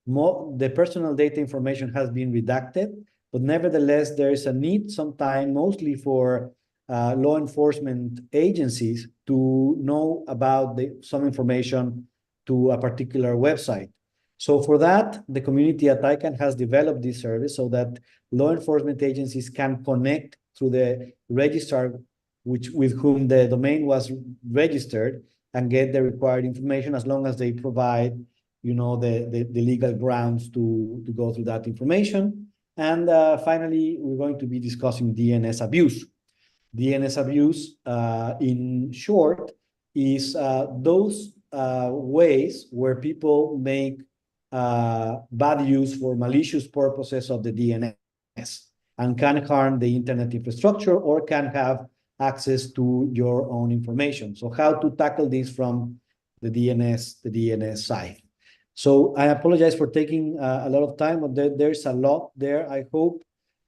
G: the personal data information has been redacted, but nevertheless, there is a need sometime, mostly for law enforcement agencies, to know about some information to a particular website. So for that, the community at ICANN has developed this service so that law enforcement agencies can connect through the registrar with whom the domain was registered and get the required information, as long as they provide, you know, the legal grounds to go through that information. And finally, we're going to be discussing DNS abuse. DNS abuse, in short, is those ways where people make bad use for malicious purposes of the DNS and can harm the internet infrastructure or can have access to your own information. So how to tackle this from the DNS side. So I apologize for taking a lot of time, but there's a lot there. I hope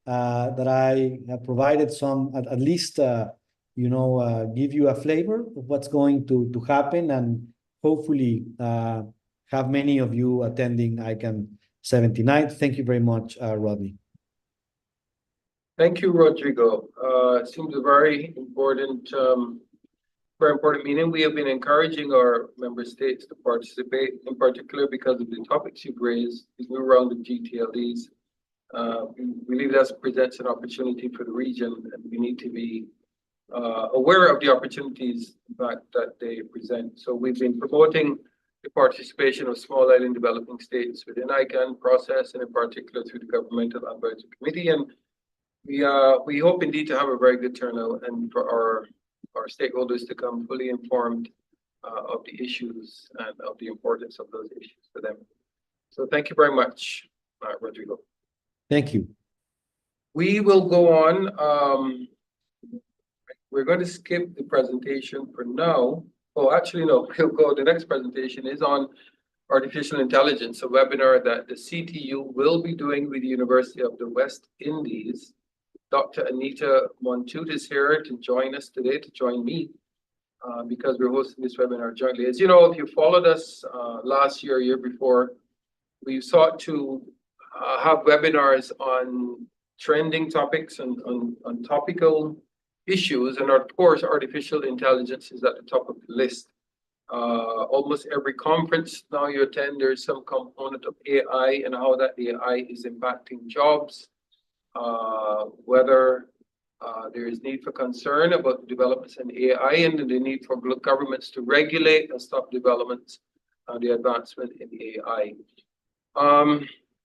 G: that I have provided some, at least, give you a flavor of what's going to happen, and hopefully have many of you attending ICANN 79. Thank you very much, Rodney.
D: Thank you, Rodrigo. It seems a very important meeting. We have been encouraging our member states to participate, in particular because of the topics you've raised, the new round of GTLDs. We believe that presents an opportunity for the region, and we need to be aware of the opportunities that they present. So we've been promoting the participation of small island developing states within ICANN process, and in particular through the Governmental Advisory Committee. And we hope indeed to have a very good turnout and for our stakeholders to come fully informed of the issues and of the importance of those issues for them. So thank you very much, Rodrigo.
G: Thank you.
D: We will go on. We're going to skip the presentation for now. Oh, actually, no, we'll go. The next presentation is on artificial intelligence, a webinar that the CTU will be doing with the University of the West Indies. Dr. Anita Montut is here to join us today, to join me, because we're hosting this webinar jointly. As you know, if you followed us last year, year before, we sought to have webinars on trending topics and on topical issues. And of course, artificial intelligence is at the top of the list. Almost every conference now you attend, there's some component of AI and how that AI is impacting jobs, whether there is need for concern about the developments in AI and the need for governments to regulate and stop developments and the advancement in AI.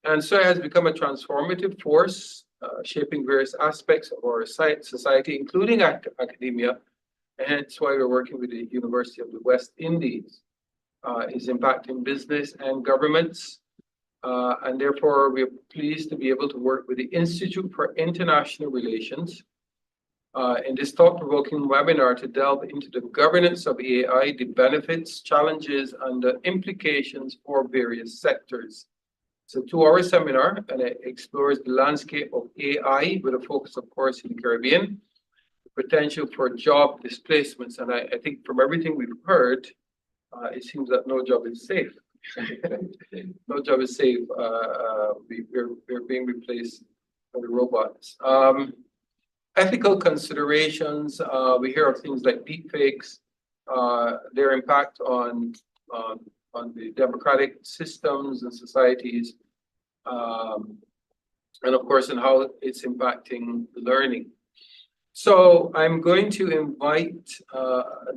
D: And so it has become a transformative force, shaping various aspects of our society, including academia. And hence why we're working with the University of the West Indies. Is impacting business and governments. And therefore, we are pleased to be able to work with the Institute for International Relations in this thought-provoking webinar to delve into the governance of AI, the benefits, challenges, and the implications for various sectors. It's a 2-hour seminar, and it explores the landscape of AI with a focus, of course, in the Caribbean, the potential for job displacements. And I think from everything we've heard, it seems that no job is safe. No job is safe. We're being replaced by the robots. Ethical considerations. We hear of things like deepfakes, their impact on the democratic systems and societies, and of course, in how it's impacting learning. So I'm going to invite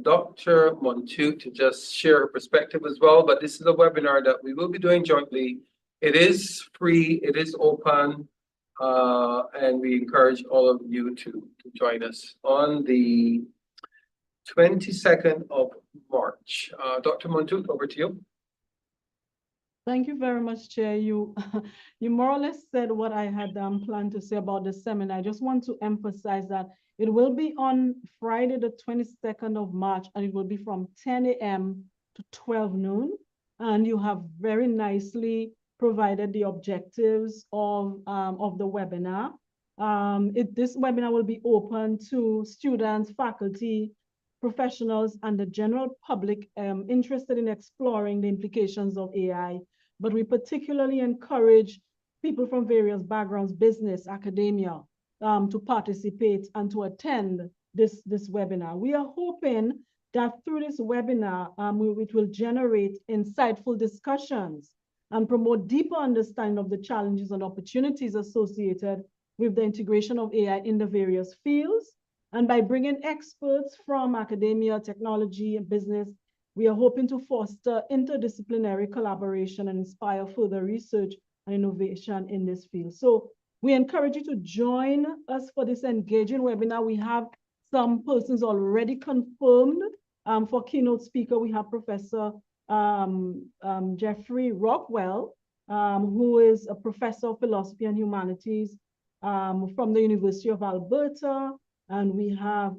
D: Dr. Montut to just share her perspective as well, but this is a webinar that we will be doing jointly. It is free, it is open, and we encourage all of you to join us on the 22nd of March. Dr. Montut, over to you.
E: Thank you very much, Chair. You more or less said what I had planned to say about the seminar. I just want to emphasize that it will be on Friday, the 22nd of March, and it will be from 10 a.m. to 12 noon. And you have very nicely provided the objectives of the webinar. This webinar will be open to students, faculty, professionals, and the general public interested in exploring the implications of AI. But we particularly encourage people from various backgrounds, business, academia, to participate and to attend this webinar. We are hoping that through this webinar, it will generate insightful discussions and promote deeper understanding of the challenges and opportunities associated with the integration of AI in the various fields. And by bringing experts from academia, technology, and business, we are hoping to foster interdisciplinary collaboration and inspire further research and innovation in this field. So We encourage you to join us for this engaging webinar. We have some persons already confirmed. For keynote speaker, we have Professor Jeffrey Rockwell, who is a professor of philosophy and humanities from the University of Alberta. And we have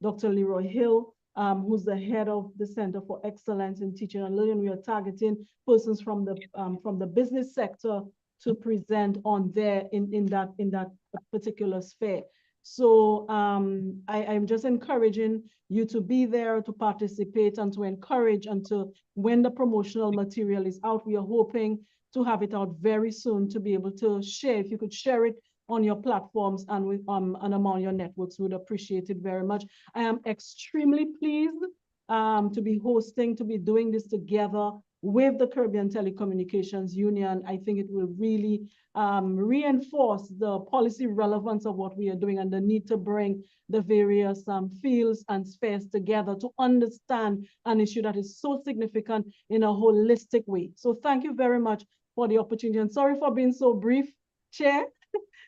E: Dr. Leroy Hill, who's the head of the Center for Excellence in Teaching and Learning. We are targeting persons from the business sector to present on there in that particular sphere. So I'm just encouraging you to be there, to participate, and to encourage, and to, when the promotional material is out, we are hoping to have it out very soon to be able to share. If you could share it on your platforms and with and among your networks, we would appreciate it very much. I am extremely pleased to be doing this together with the Caribbean Telecommunications Union. I think it will really reinforce the policy relevance of what we are doing and the need to bring the various fields and spheres together to understand an issue that is so significant in a holistic way. So thank you very much for the opportunity, and sorry for being so brief, Chair,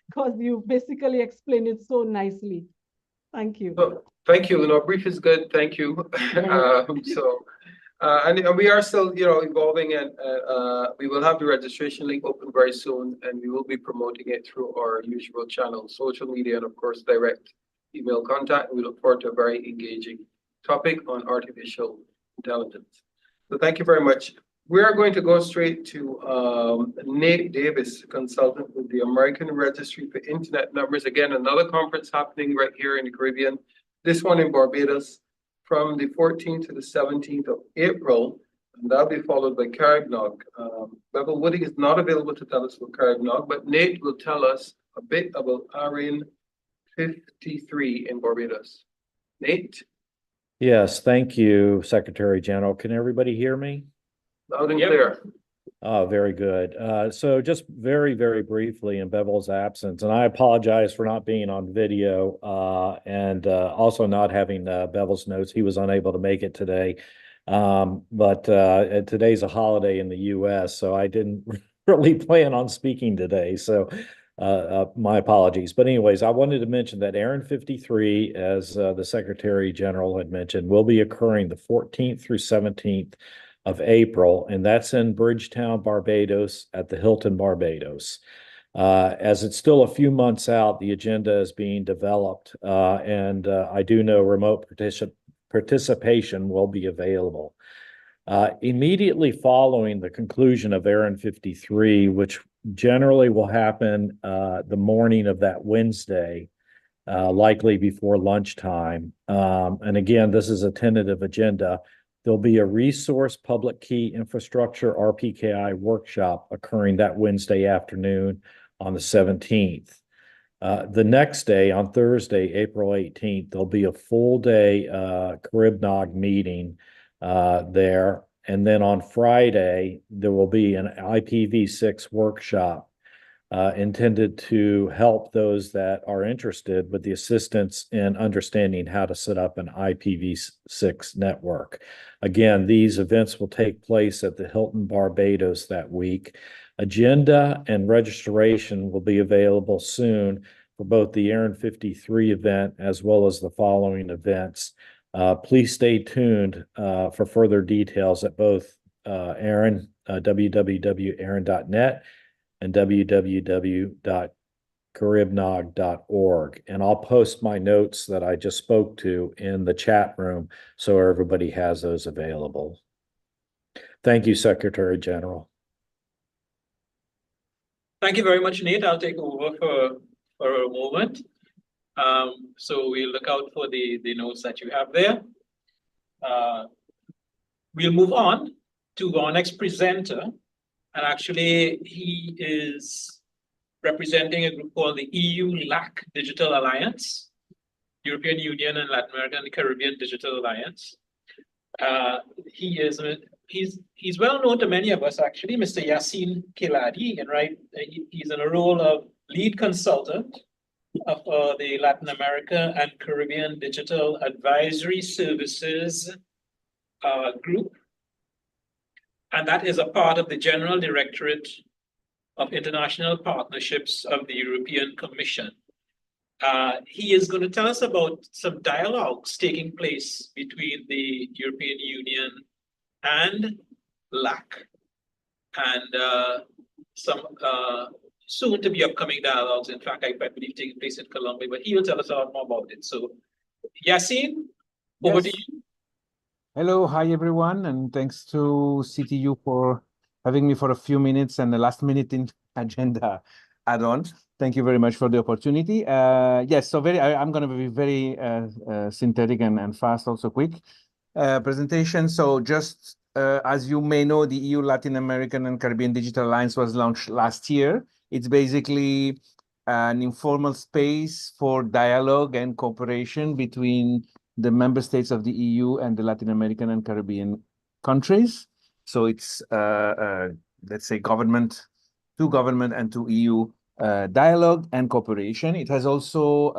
E: because you basically explained it so nicely. Thank you.
D: Oh, thank you. No, brief is good. Thank you. And we are still, evolving, and we will have the registration link open very soon, and we will be promoting it through our usual channels, social media, and of course, direct email contact. We look forward to a very engaging topic on artificial intelligence. So thank you very much. We are going to go straight to Nate Davis, consultant with the American Registry for Internet Numbers. Again, another conference happening right here in the Caribbean, this one in Barbados, from the 14th to the 17th of April, and that'll be followed by Caribnog. Bevel Woody is not available to tell us about Caribnog, but Nate will tell us a bit about RN 53 in Barbados. Nate?
H: Yes, thank you, Secretary General. Can everybody hear me?
D: Loud and clear.
H: Oh, very good. So just very, very briefly in Bevel's absence, and I apologize for not being on video and also not having Bevel's notes. He was unable to make it today. But today's a holiday in the US, so I didn't really plan on speaking today. So my apologies. But anyways, I wanted to mention that Aaron 53, as the Secretary General had mentioned, will be occurring the 14th through 17th of April, and that's in Bridgetown, Barbados, at the Hilton Barbados. As it's still a few months out, the agenda is being developed, and I do know remote participation will be available. Immediately following the conclusion of Aaron 53, which generally will happen the morning of that Wednesday, likely before lunchtime. And again, this is a tentative agenda. There'll be a Resource Public Key Infrastructure RPKI workshop occurring that Wednesday afternoon on the 17th. The next day, on Thursday, April 18th, there'll be a full day Caribnog meeting there. And then on Friday, there will be an IPv6 workshop intended to help those that are interested with the assistance in understanding how to set up an IPv6 network. Again, these events will take place at the Hilton Barbados that week. Agenda and registration will be available soon for both the Aaron 53 event as well as the following events. Please stay tuned for further details at both Aaron, www.aaron.net, and www.caribnog.org. And I'll post my notes that I just spoke to in the chat room so everybody has those available. Thank you, Secretary General.
A: Thank you very much, Nate. I'll take over for a moment. So we'll look out for the notes that you have there. We'll move on to our next presenter. And actually, he is representing a group called the EU-LAC Digital Alliance, European Union and Latin American and Caribbean Digital Alliance. He's well known to many of us, actually, Mr. Yassine Kiladi, and he's in a role of lead consultant of the Latin America and Caribbean Digital Advisory Services group. And that is a part of the General Directorate of International Partnerships of the European Commission. He is going to tell us about some dialogues taking place between the European Union and LAC, and some soon to be upcoming dialogues. In fact, I believe taking place in Colombia, but he will tell us a lot more about it. So, Yassine, over to you.
I: Hello, hi everyone, and thanks to CTU for having me for a few minutes and the last minute in agenda add-on. Thank you very much for the opportunity. Yes, so I'm going to be very synthetic and fast, also quick presentation. So just as you may know, the EU Latin American and Caribbean Digital Alliance was launched last year. It's basically an informal space for dialogue and cooperation between the member states of the EU and the Latin American and Caribbean countries. So it's, let's say, government and to EU dialogue and cooperation. It has also,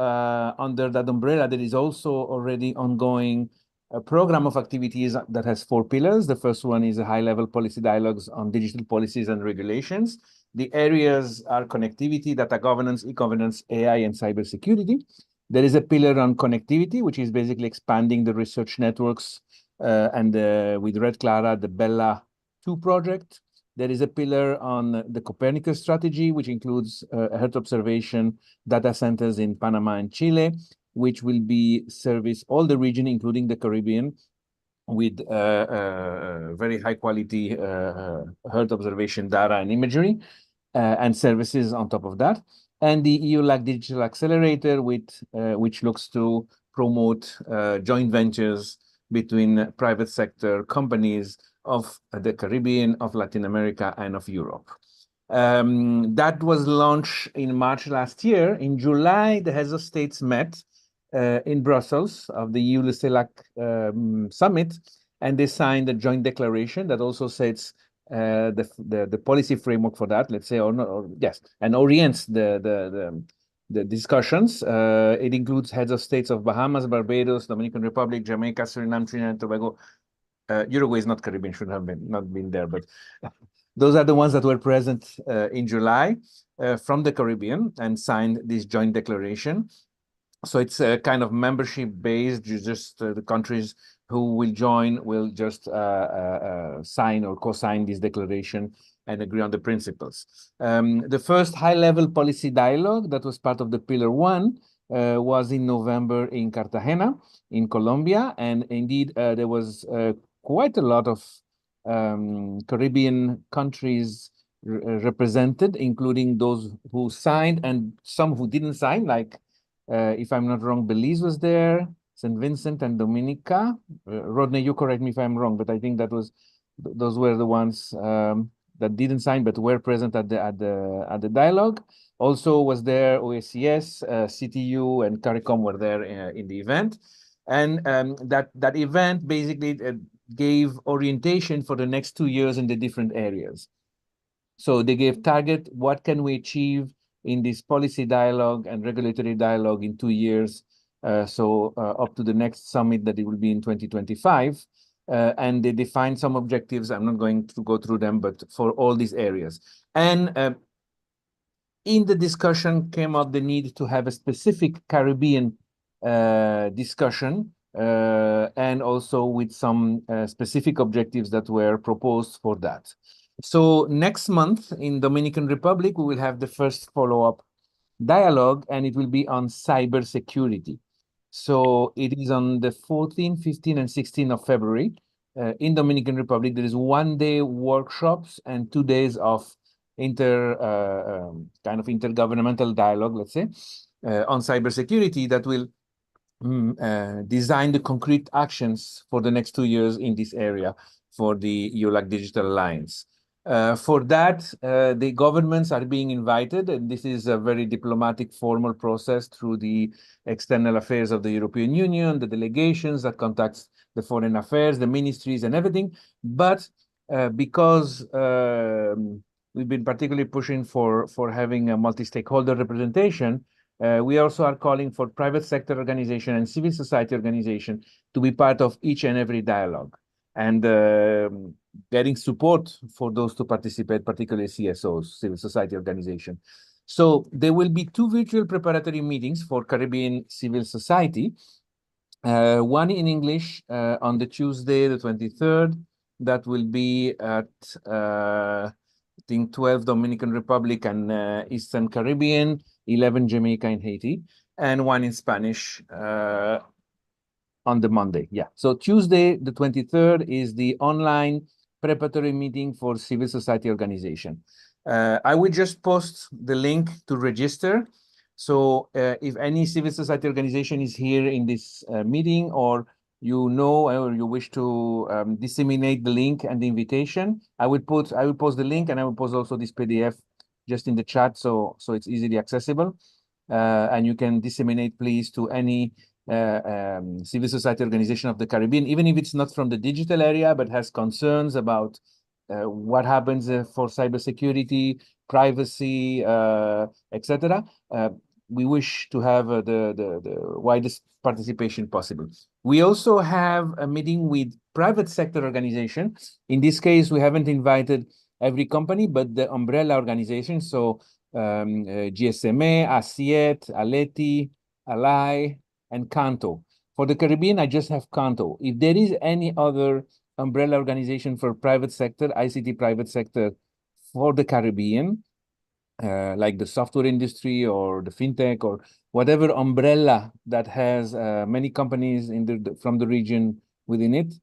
I: under that umbrella, there is also already ongoing a program of activities that has 4 pillars. The first one is a high-level policy dialogues on digital policies and regulations. The areas are connectivity, data governance, e-governance, AI, and cybersecurity. There is a pillar on connectivity, which is basically expanding the research networks and with Red Clara, the Bella 2 project. There is a pillar on the Copernicus strategy, which includes Earth observation data centers in Panama and Chile, which will be service all the region, including the Caribbean, with very high quality Earth observation data and imagery and services on top of that. And the EU LAC Digital Accelerator, which looks to promote joint ventures between private sector companies of the Caribbean, of Latin America, and of Europe. That was launched in March last year. In July, the heads of states met in Brussels of the EU LAC summit, and they signed a joint declaration that also sets the policy framework for that, let's say, and orients the discussions. It includes heads of states of Bahamas, Barbados, Dominican Republic, Jamaica, Suriname, Trinidad and Tobago. Uruguay is not Caribbean, should have not been there, but those are the ones that were present in July from the Caribbean and signed this joint declaration. So it's a kind of membership based, just the countries who will join will just sign or co-sign this declaration and agree on the principles. The first high-level policy dialogue that was part of the Pillar 1 was in November in Cartagena, in Colombia. And indeed, there was quite a lot of Caribbean countries represented, including those who signed and some who didn't sign, like if I'm not wrong, Belize was there, St. Vincent and Dominica. Rodney, you correct me if I'm wrong, but I think those were the ones that didn't sign but were present at the dialogue. Also was there OSCS, CTU, and CARICOM were there in the event, and that event basically gave orientation for the next 2 years in the different areas. So they gave target, what can we achieve in this policy dialogue and regulatory dialogue in 2 years, up to the next summit that it will be in 2025. And they defined some objectives. I'm not going to go through them, but for all these areas. And in the discussion came up the need to have a specific Caribbean discussion, and also with some specific objectives that were proposed for that. So next month in Dominican Republic, we will have the first follow-up dialogue, and it will be on cybersecurity. So it is on the 14th, 15th, and 16th of February. In Dominican Republic, there is 1 day workshops and 2 days of kind of intergovernmental dialogue, let's say, on cybersecurity that will design the concrete actions for the next 2 years in this area for the EU-LAC Digital Alliance. For that, the governments are being invited, and this is a very diplomatic, formal process through the external affairs of the European Union, the delegations that contacts the foreign affairs, the ministries and everything. But because we've been particularly pushing for having a multi-stakeholder representation, we also are calling for private sector organization and civil society organization to be part of each and every dialogue. And getting support for those to participate, particularly CSOs, civil society organization. So there will be 2 virtual preparatory meetings for Caribbean civil society. One in English on the Tuesday, the 23rd. That will be at I think 12 Dominican Republic and Eastern Caribbean, 11 Jamaica and Haiti, and one in Spanish on the Monday. Yeah. So Tuesday, the 23rd, is the online preparatory meeting for civil society organization. I will just post the link to register. So if any civil society organization is here in this meeting, or you know, or you wish to disseminate the link and the invitation, I will post the link, and I will post also this PDF just in the chat, so it's easily accessible. And you can disseminate, please, to any civil society organization of the Caribbean, even if it's not from the digital area, but has concerns about what happens for cybersecurity, privacy, etc. We wish to have the widest participation possible. We also have a meeting with private sector organizations. In this case, we haven't invited every company, but the umbrella organization. So GSMA, ASIET, Aleti, Alai, and Canto. For the Caribbean, I just have Canto. If there is any other umbrella organization for private sector, ICT private sector for the Caribbean, like the software industry or the fintech or whatever umbrella that has many companies in from the region within it,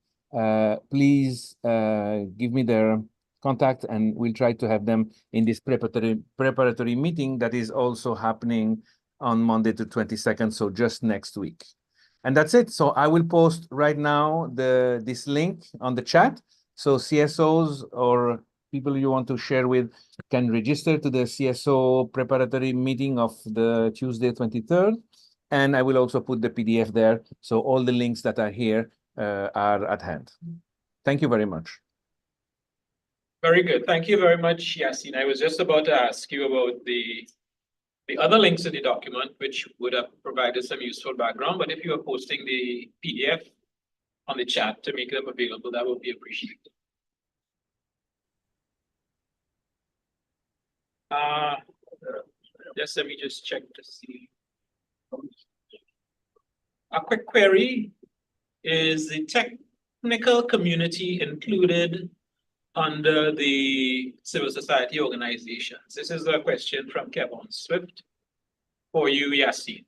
I: please give me their contact, and we'll try to have them in this preparatory meeting that is also happening on Monday the 22nd, so just next week. And that's it. So I will post right now this link on the chat. So CSOs or people you want to share with can register to the CSO preparatory meeting of the Tuesday 23rd. And I will also put the PDF there. So all the links that are here are at hand. Thank you very much.
A: Very good. Thank you very much, Yassine. I was just about to ask you about the other links in the document, which would have provided some useful background, but if you are posting the PDF on the chat to make them available, that would be appreciated. Just let me just check to see. A quick query: is the technical community included under the civil society organizations? This is a question from Kevin Swift for you, Yassine.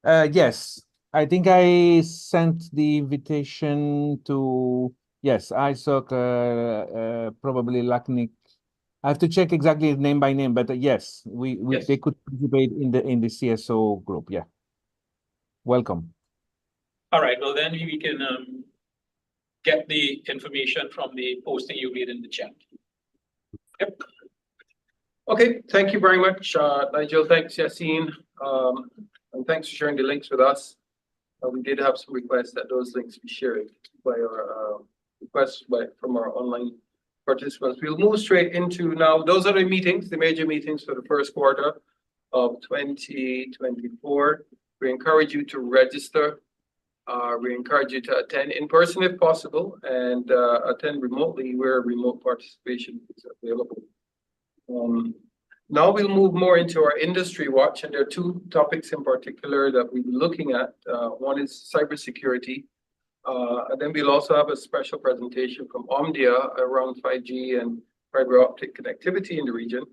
I: Yes, I think I sent the invitation to, yes, ISOC, probably LACNIC. I have to check exactly name by name, but yes,
A: Yes.
I: they could participate in the CSO group. Yeah, welcome.
A: All right, well then we can get the information from the posting you made in the chat. Yep.
D: Okay, thank you very much, Nigel. Thanks, Yassine. And thanks for sharing the links with us. We did have some requests that those links be shared by our requests from our online participants. We'll move straight into now. Those are the meetings, the major meetings for the first quarter of 2024. We encourage you to register. We encourage you to attend in person if possible, and attend remotely where remote participation is available. Now we'll move more into our industry watch, and there are 2 topics in particular that we'll be looking at. One is cybersecurity, and then we'll also have a special presentation from Omdia around 5G and fiber optic connectivity in the region.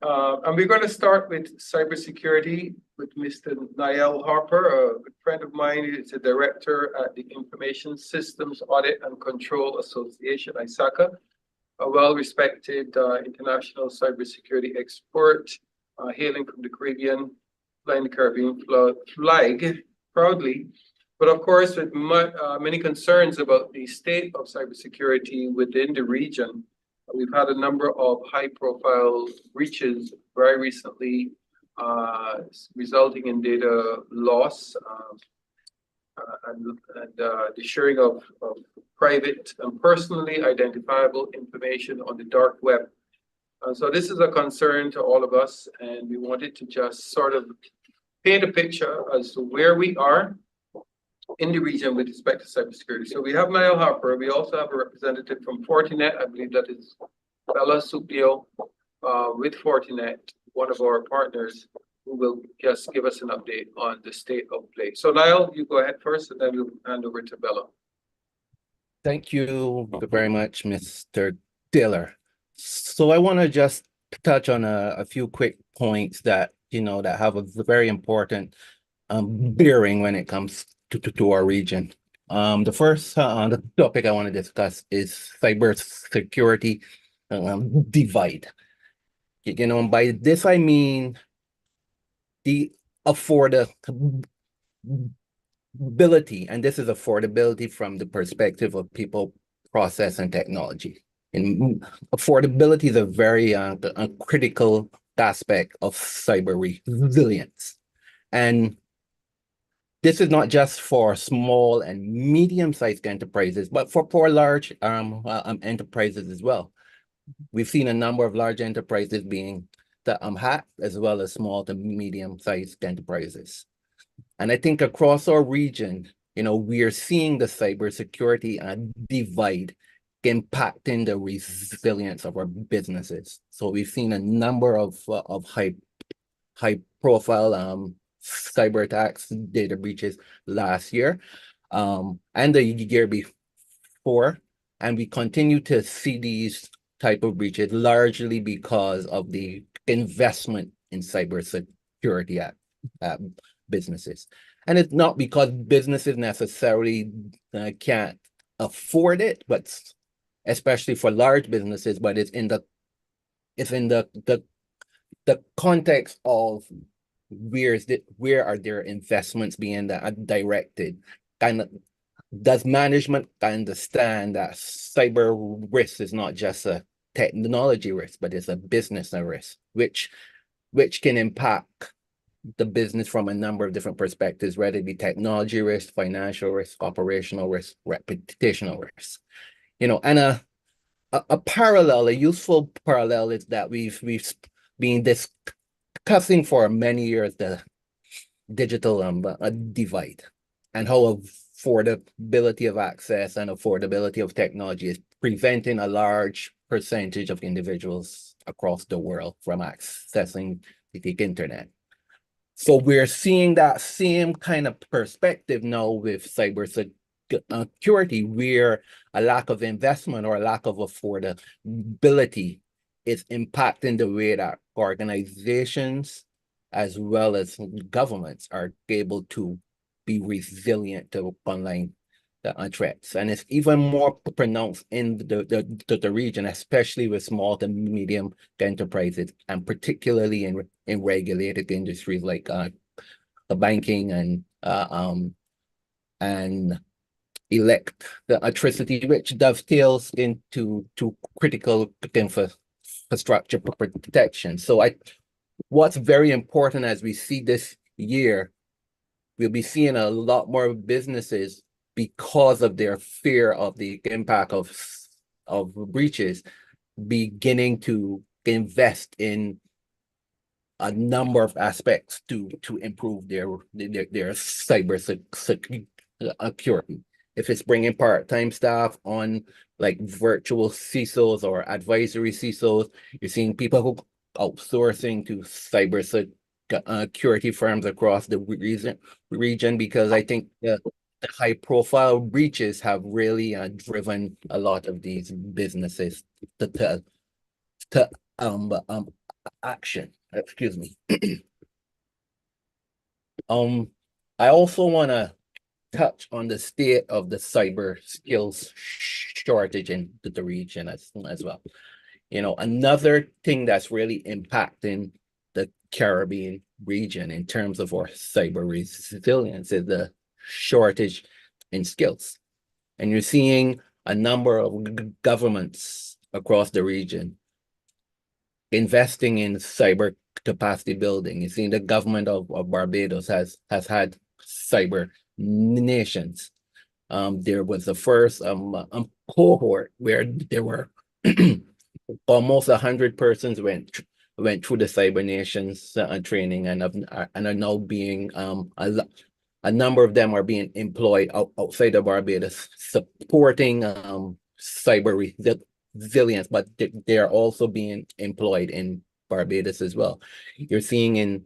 D: And we're going to start with cybersecurity with Mr. Niall Harper, a good friend of mine. He's a director at the Information Systems Audit and Control Association, ISACA, a well-respected international cybersecurity expert, hailing from the Caribbean, flying the Caribbean flag proudly, but of course with many concerns about the state of cybersecurity within the region. We've had a number of high-profile breaches very recently, resulting in data loss and the sharing of private and personally identifiable information on the dark web. So this is a concern to all of us, and we wanted to just sort of paint a picture as to where we are in the region with respect to cybersecurity. So we have Niall Harper. We also have a representative from Fortinet. I believe that is Bella Supio with Fortinet, one of our partners, who will just give us an update on the state of play. So Niall, you go ahead first, and then we'll hand over to Bella.
J: Thank you very much, Mr. Diller. So I want to just touch on a few quick points that, that have a very important bearing when it comes to our region. The first the topic I want to discuss is cybersecurity divide. By this I mean the affordability, and this is affordability from the perspective of people, process, and technology. And affordability is a very critical aspect of cyber resilience. And this is not just for small and medium-sized enterprises, but for large enterprises as well. We've seen a number of large enterprises being hacked, as well as small to medium-sized enterprises. And I think across our region, we are seeing the cybersecurity divide impacting the resilience of our businesses. So we've seen a number of high-profile cyber attacks, data breaches last year, and the year before, and we continue to see these type of breaches largely because of the investment in cybersecurity at businesses. And it's not because businesses necessarily can't afford it, but especially for large businesses, but it's in the context of where are their investments being directed? Does management understand that cyber risk is not just a technology risk, but it's a business risk, which can impact the business from a number of different perspectives, whether it be technology risk, financial risk, operational risk, reputational risk. And a parallel, a useful parallel is that we've been discussing for many years the digital divide, and how affordability of access and affordability of technology is preventing a large percentage of individuals across the world from accessing the internet. So we're seeing that same kind of perspective now with cybersecurity, where a lack of investment or a lack of affordability is impacting the way that organizations as well as governments are able to be resilient to online threats. And it's even more pronounced in the region, especially with small to medium enterprises, and particularly in regulated industries like the banking and electricity, which dovetails into critical infrastructure protection. So what's very important as we see this year, we'll be seeing a lot more businesses, because of their fear of the impact of breaches, beginning to invest in a number of aspects to improve their cyber security. If it's bringing part-time staff on, like virtual CISOs or advisory CISOs, you're seeing people who outsourcing to cyber security firms across the region, because I think the high-profile breaches have really driven a lot of these businesses to action. Excuse me. I also want to touch on the state of the cyber skills shortage in the region as well. Another thing that's really impacting the Caribbean region in terms of our cyber resilience is the shortage in skills. And you're seeing a number of governments across the region investing in cyber capacity building. You're seeing the government of Barbados has had cyber nations. There was the first cohort where there were almost 100 persons went through the cyber nations training, and are now being a number of them are being employed outside of Barbados, supporting cyber resilience, but they are also being employed in Barbados as well. You're seeing in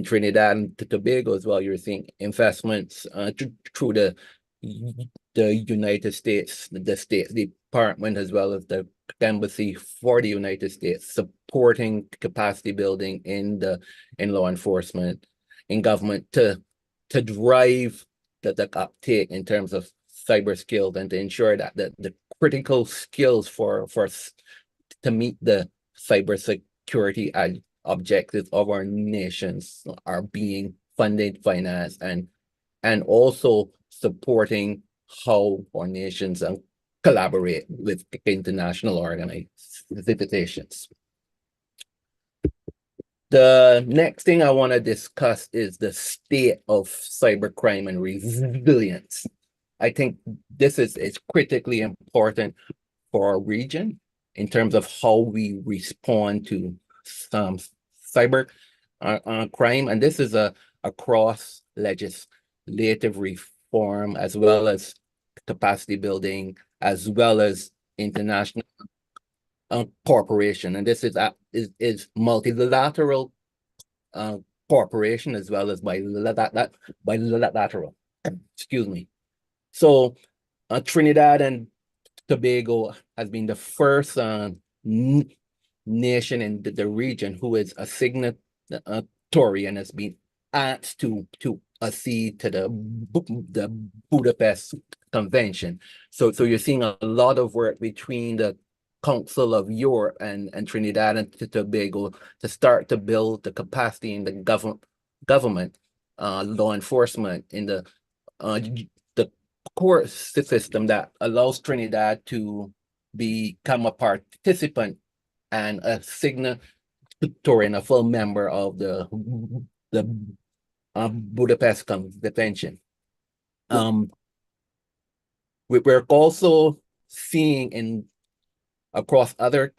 J: Trinidad and Tobago as well, you're seeing investments through the United States, the State Department, as well as the Embassy for the United States, supporting capacity building in law enforcement, in government to drive the uptake in terms of cyber skills and to ensure that the critical skills for to meet the cyber security objectives of our nations are being funded, financed, and also supporting how our nations collaborate with international organizations. The next thing I want to discuss is the state of cybercrime and resilience. I think this is critically important for our region in terms of how we respond to some cyber crime, and this is across legislative reform as well as capacity building as well as international cooperation, and this is multilateral cooperation as well as bilateral. Excuse me. So Trinidad and Tobago has been the first nation in the region who is a signatory and has been asked to accede to the Budapest Convention. So you're seeing a lot of work between the Council of Europe and Trinidad and Tobago to start to build the capacity in the government, law enforcement, in the court system that allows Trinidad to become a participant and a signatory and a full member of the Budapest Convention. We're also seeing across other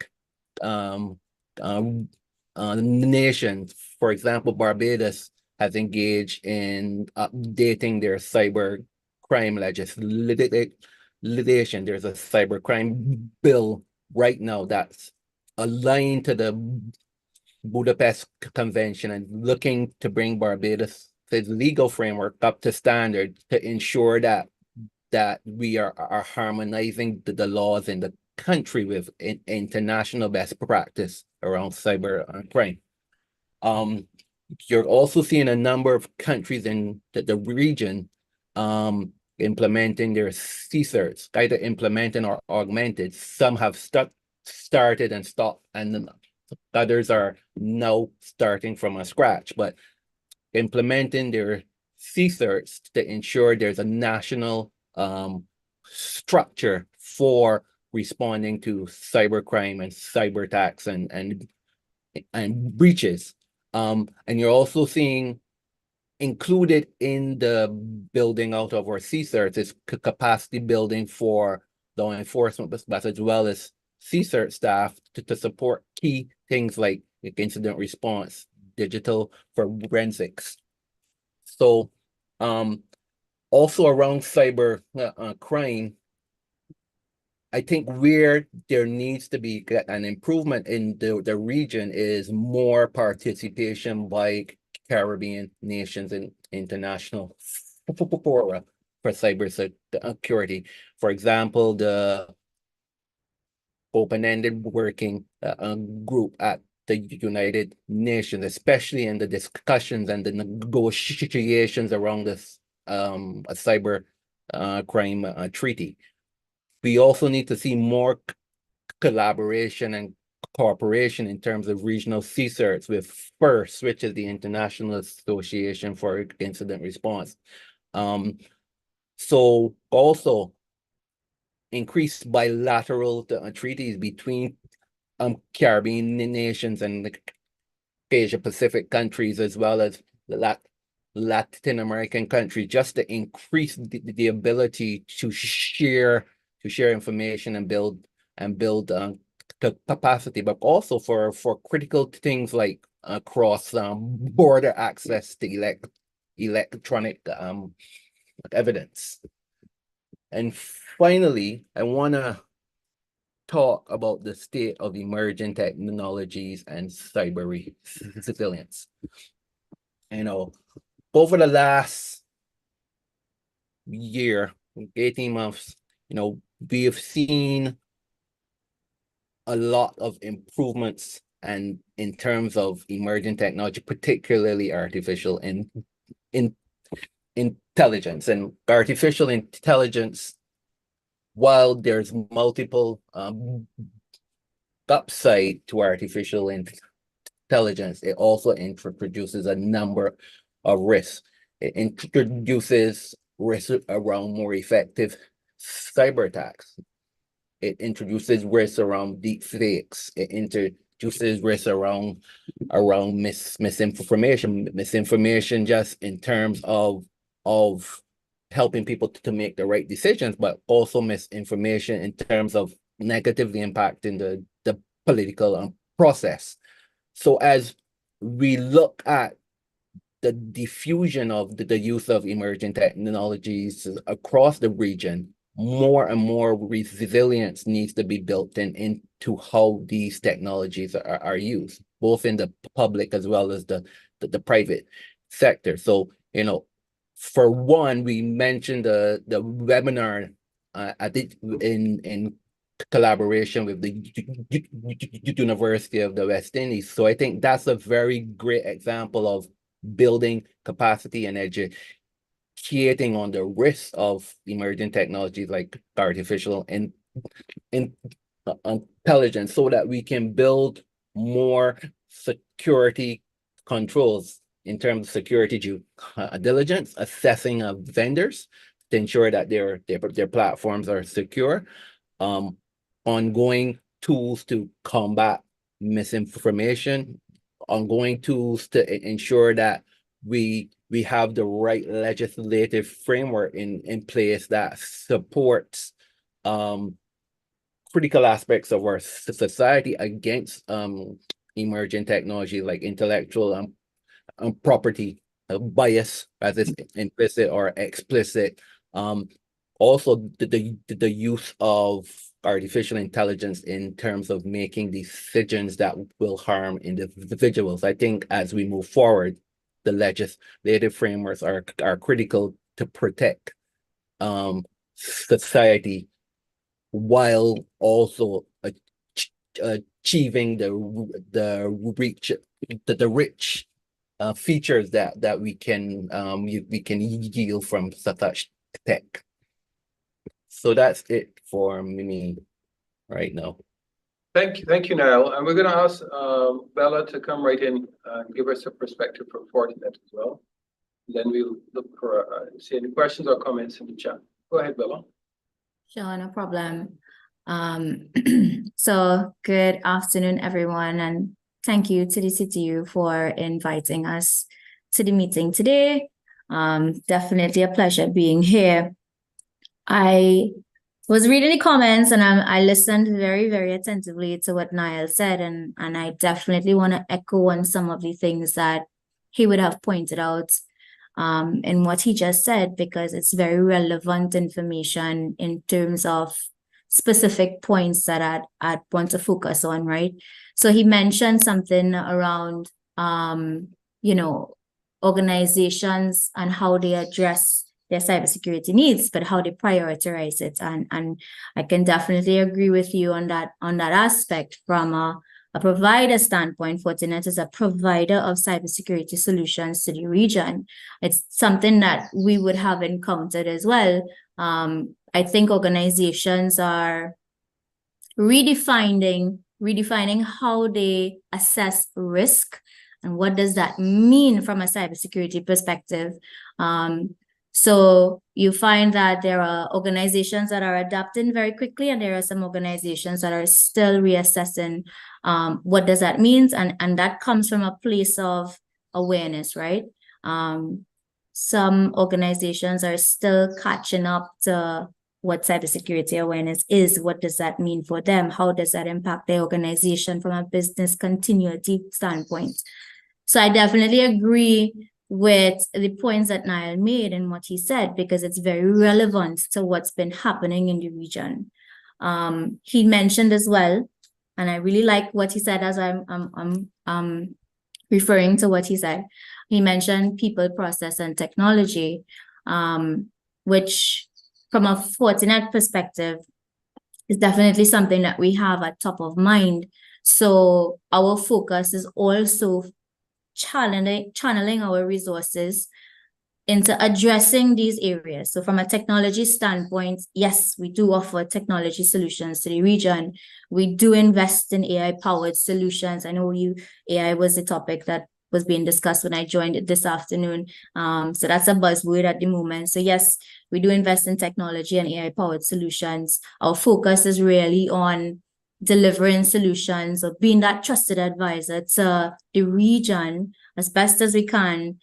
J: nations, for example, Barbados has engaged in updating their cyber crime legislation. There's a cyber crime bill right now that's aligned to the Budapest Convention and looking to bring Barbados' legal framework up to standard to ensure that we are harmonizing the laws in the country with international best practice around cyber crime. You're also seeing a number of countries in the region implementing their CSIRTs, either implementing or augmented. Some have started and stopped, and others are now starting from scratch, but implementing their CSIRTs to ensure there's a national structure for responding to cybercrime and cyber attacks and breaches. And you're also seeing included in the building out of our CSIRTs is capacity building for law enforcement, but as well as CSIRT staff to support key things like incident response, digital forensics. So also around cyber crime, I think where there needs to be an improvement in the region is more participation by Caribbean nations in international fora for cyber security. For example, the open-ended working group at the United Nations, especially in the discussions and the negotiations around this a cyber crime treaty. We also need to see more collaboration and cooperation in terms of regional CSIRTs with FIRST, which is the International Association for Incident Response. So also increased bilateral treaties between Caribbean nations and the Asia Pacific countries, as well as the Latin American countries, just to increase the ability to share information and build capacity, but also for critical things like cross border access to electronic evidence. And finally, I want to talk about the state of emerging technologies and cyber resilience. You know, over the last year, 18 months, you know, we have seen a lot of improvements and in terms of emerging technology, particularly artificial intelligence. And artificial intelligence, while there's multiple upside to artificial intelligence, it also introduces a number of risks. It introduces risks around more effective cyber attacks. It introduces risks around deep fakes. It introduces risks around misinformation just in terms of helping people to make the right decisions, but also misinformation in terms of negatively impacting the political process. So as we look at the diffusion of the use of emerging technologies across the region, more and more resilience needs to be built into how these technologies are used, both in the public as well as the private sector. So, you know, for one, we mentioned the webinar I did in collaboration with the University of the West Indies. So I think that's a very great example of building capacity and educating on the risks of emerging technologies like artificial intelligence, so that we can build more security controls in terms of security due diligence, assessing of vendors to ensure that their platforms are secure, ongoing tools to combat misinformation, ongoing tools to ensure that we have the right legislative framework in place that supports critical aspects of our society against emerging technology like intellectual property bias, as it's implicit or explicit. Also the use of artificial intelligence in terms of making decisions that will harm individuals. I think as we move forward, the legislative frameworks are critical to protect society while also achieving the rich features that we can yield from such tech. So that's it for me right now.
D: Thank you, Niall. And we're going to ask Bella to come right in and give us a perspective from Fortinet as well. Then we'll look for see any questions or comments in the chat. Go ahead, Bella.
K: Sure, no problem. So good afternoon, everyone, and thank you to the CTU for inviting us to the meeting today. Definitely a pleasure being here. I was reading the comments and I listened very, very attentively to what Niall said, and I definitely want to echo on some of the things that he would have pointed out in what he just said, because it's very relevant information in terms of specific points that I'd want to focus on, right? So he mentioned something around, you know, organizations and how they address their cybersecurity needs, but how they prioritize it. And I can definitely agree with you on that aspect. From a provider standpoint, Fortinet is a provider of cybersecurity solutions to the region. It's something that we would have encountered as well. I think organizations are redefining how they assess risk and what does that mean from a cybersecurity perspective. So you find that there are organizations that are adapting very quickly, and there are some organizations that are still reassessing what does that mean, and that comes from a place of awareness, right? Some organizations are still catching up to what cybersecurity awareness is. What does that mean for them? How does that impact their organization from a business continuity standpoint? So I definitely agree with the points that Niall made and what he said, because it's very relevant to what's been happening in the region. He mentioned as well, and I really like what he said as I'm referring to what he said. He mentioned people, process, and technology, which from a Fortinet perspective is definitely something that we have at top of mind. So our focus is also channeling our resources into addressing these areas. So from a technology standpoint, yes, we do offer technology solutions to the region. We do invest in AI-powered solutions. I know AI was the topic that was being discussed when I joined it this afternoon. So that's a buzzword at the moment. So yes, we do invest in technology and AI-powered solutions. Our focus is really on delivering solutions or being that trusted advisor to the region as best as we can,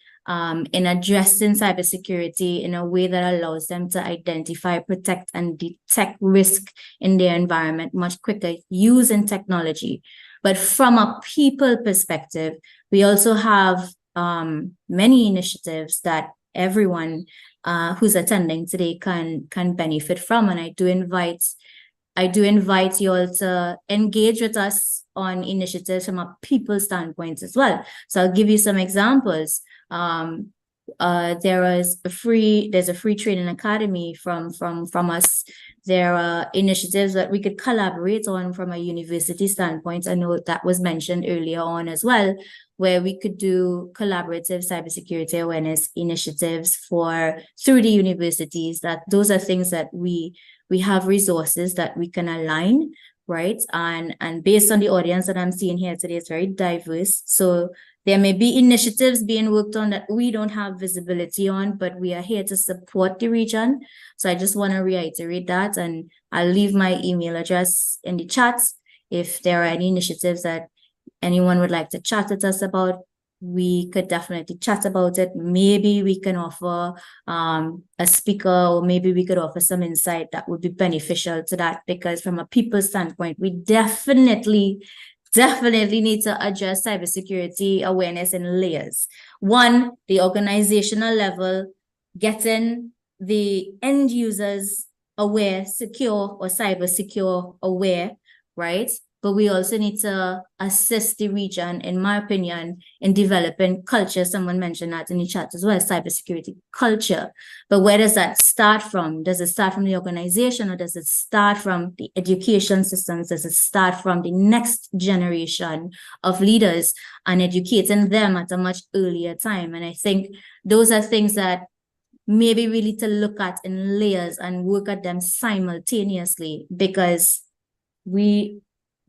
K: in addressing cybersecurity in a way that allows them to identify, protect, and detect risk in their environment much quicker using technology. But from a people perspective, we also have many initiatives that everyone who's attending today can benefit from. And I do invite you all to engage with us on initiatives from a people standpoint as well. So I'll give you some examples. There's a free training academy from us. There are initiatives that we could collaborate on from a university standpoint. I know that was mentioned earlier on as well, where we could do collaborative cybersecurity awareness initiatives through the universities. That those are things that we have resources that we can align, right? And based on the audience that I'm seeing here today, it's very diverse. So there may be initiatives being worked on that we don't have visibility on, but we are here to support the region. So I just want to reiterate that, and I'll leave my email address in the chat. If there are any initiatives that anyone would like to chat with us about, we could definitely chat about it. Maybe we can offer a speaker, or maybe we could offer some insight that would be beneficial to that, because from a people standpoint, we definitely need to address cybersecurity awareness in layers. One, the organizational level, getting the end users aware, secure or cyber secure aware, right? But we also need to assist the region, in my opinion, in developing culture. Someone mentioned that in the chat as well, cybersecurity culture. But where does that start from? Does it start from the organization, or does it start from the education systems? Does it start from the next generation of leaders and educating them at a much earlier time? And I think those are things that maybe we need to look at in layers and work at them simultaneously, because we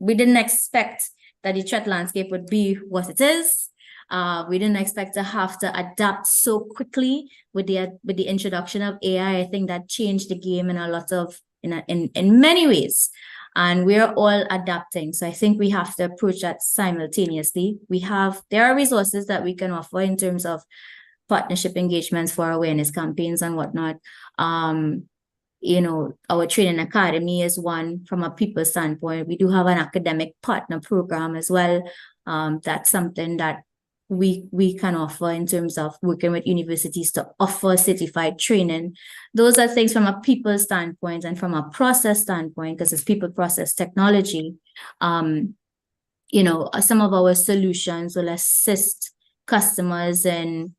K: didn't expect that the threat landscape would be what it is. We didn't expect to have to adapt so quickly with the introduction of AI. I think that changed the game in many ways, and we're all adapting. So I think we have to approach that simultaneously. There are resources that we can offer in terms of engagements for awareness campaigns and whatnot. Our training academy is one from a people standpoint. We do have an academic partner program as well. That's something that we can offer in terms of working with universities to offer certified training. Those are things from a people standpoint, and from a process standpoint, because it's people, process, technology. Some of our solutions will assist customers in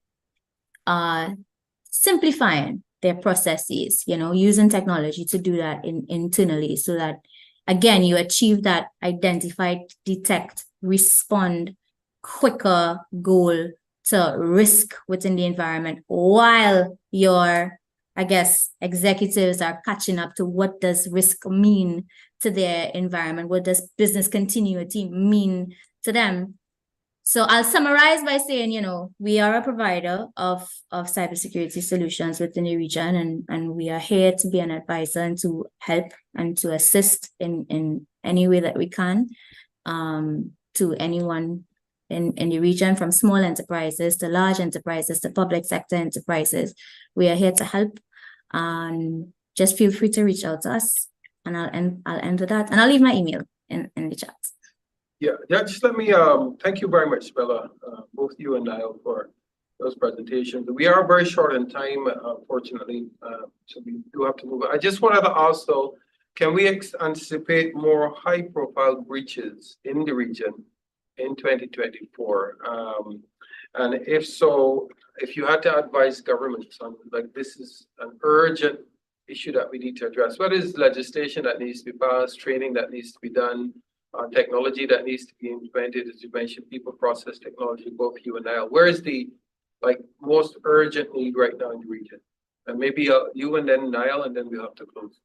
K: simplifying their processes, using technology to do that internally, so that, again, you achieve that identify, detect, respond quicker goal to risk within the environment, while your, executives are catching up to what does risk mean to their environment, what does business continuity mean to them. So I'll summarize by saying, we are a provider of cybersecurity solutions within the region, and we are here to be an advisor and to help and to assist in any way that we can to anyone in the region, from small enterprises to large enterprises to public sector enterprises. We are here to help, and just feel free to reach out to us, and I'll end with that, and I'll leave my email in the chat.
D: Yeah, just let me thank you very much, Bella, both you and Niall, for those presentations. We are very short in time, unfortunately, so we do have to move. I just wanted to also, can we anticipate more high-profile breaches in the region in 2024? And if so, if you had to advise governments on, like, this is an urgent issue that we need to address, what is legislation that needs to be passed, training that needs to be done, technology that needs to be implemented, as you mentioned, people, process, technology, both you and Niall. Where is the most urgent need right now in the region? And maybe you and then Niall, and then we'll have to close.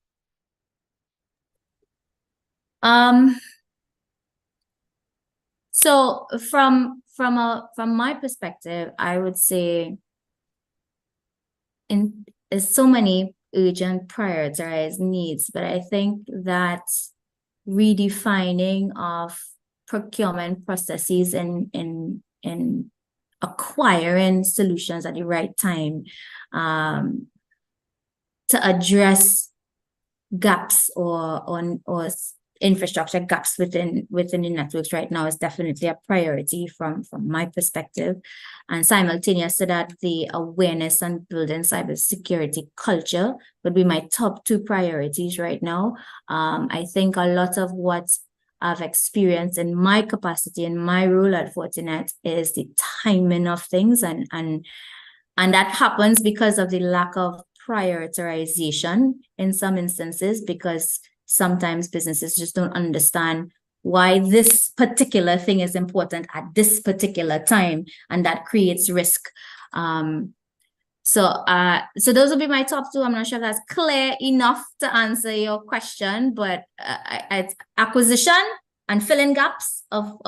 K: So from my perspective, I would say there's so many urgent prioritized needs, but I think that redefining of procurement processes in acquiring solutions at the right time to address gaps or infrastructure gaps within the networks right now is definitely a priority from my perspective. And simultaneous to that, the awareness and building cybersecurity culture would be my top two priorities right now. I think a lot of what I've experienced in my capacity, in my role at Fortinet, is the timing of things, and that happens because of the lack of prioritization in some instances, because sometimes businesses just don't understand why this particular thing is important at this particular time, and that creates risk. So those would be my top two. I'm not sure if that's clear enough to answer your question, but acquisition and filling gaps of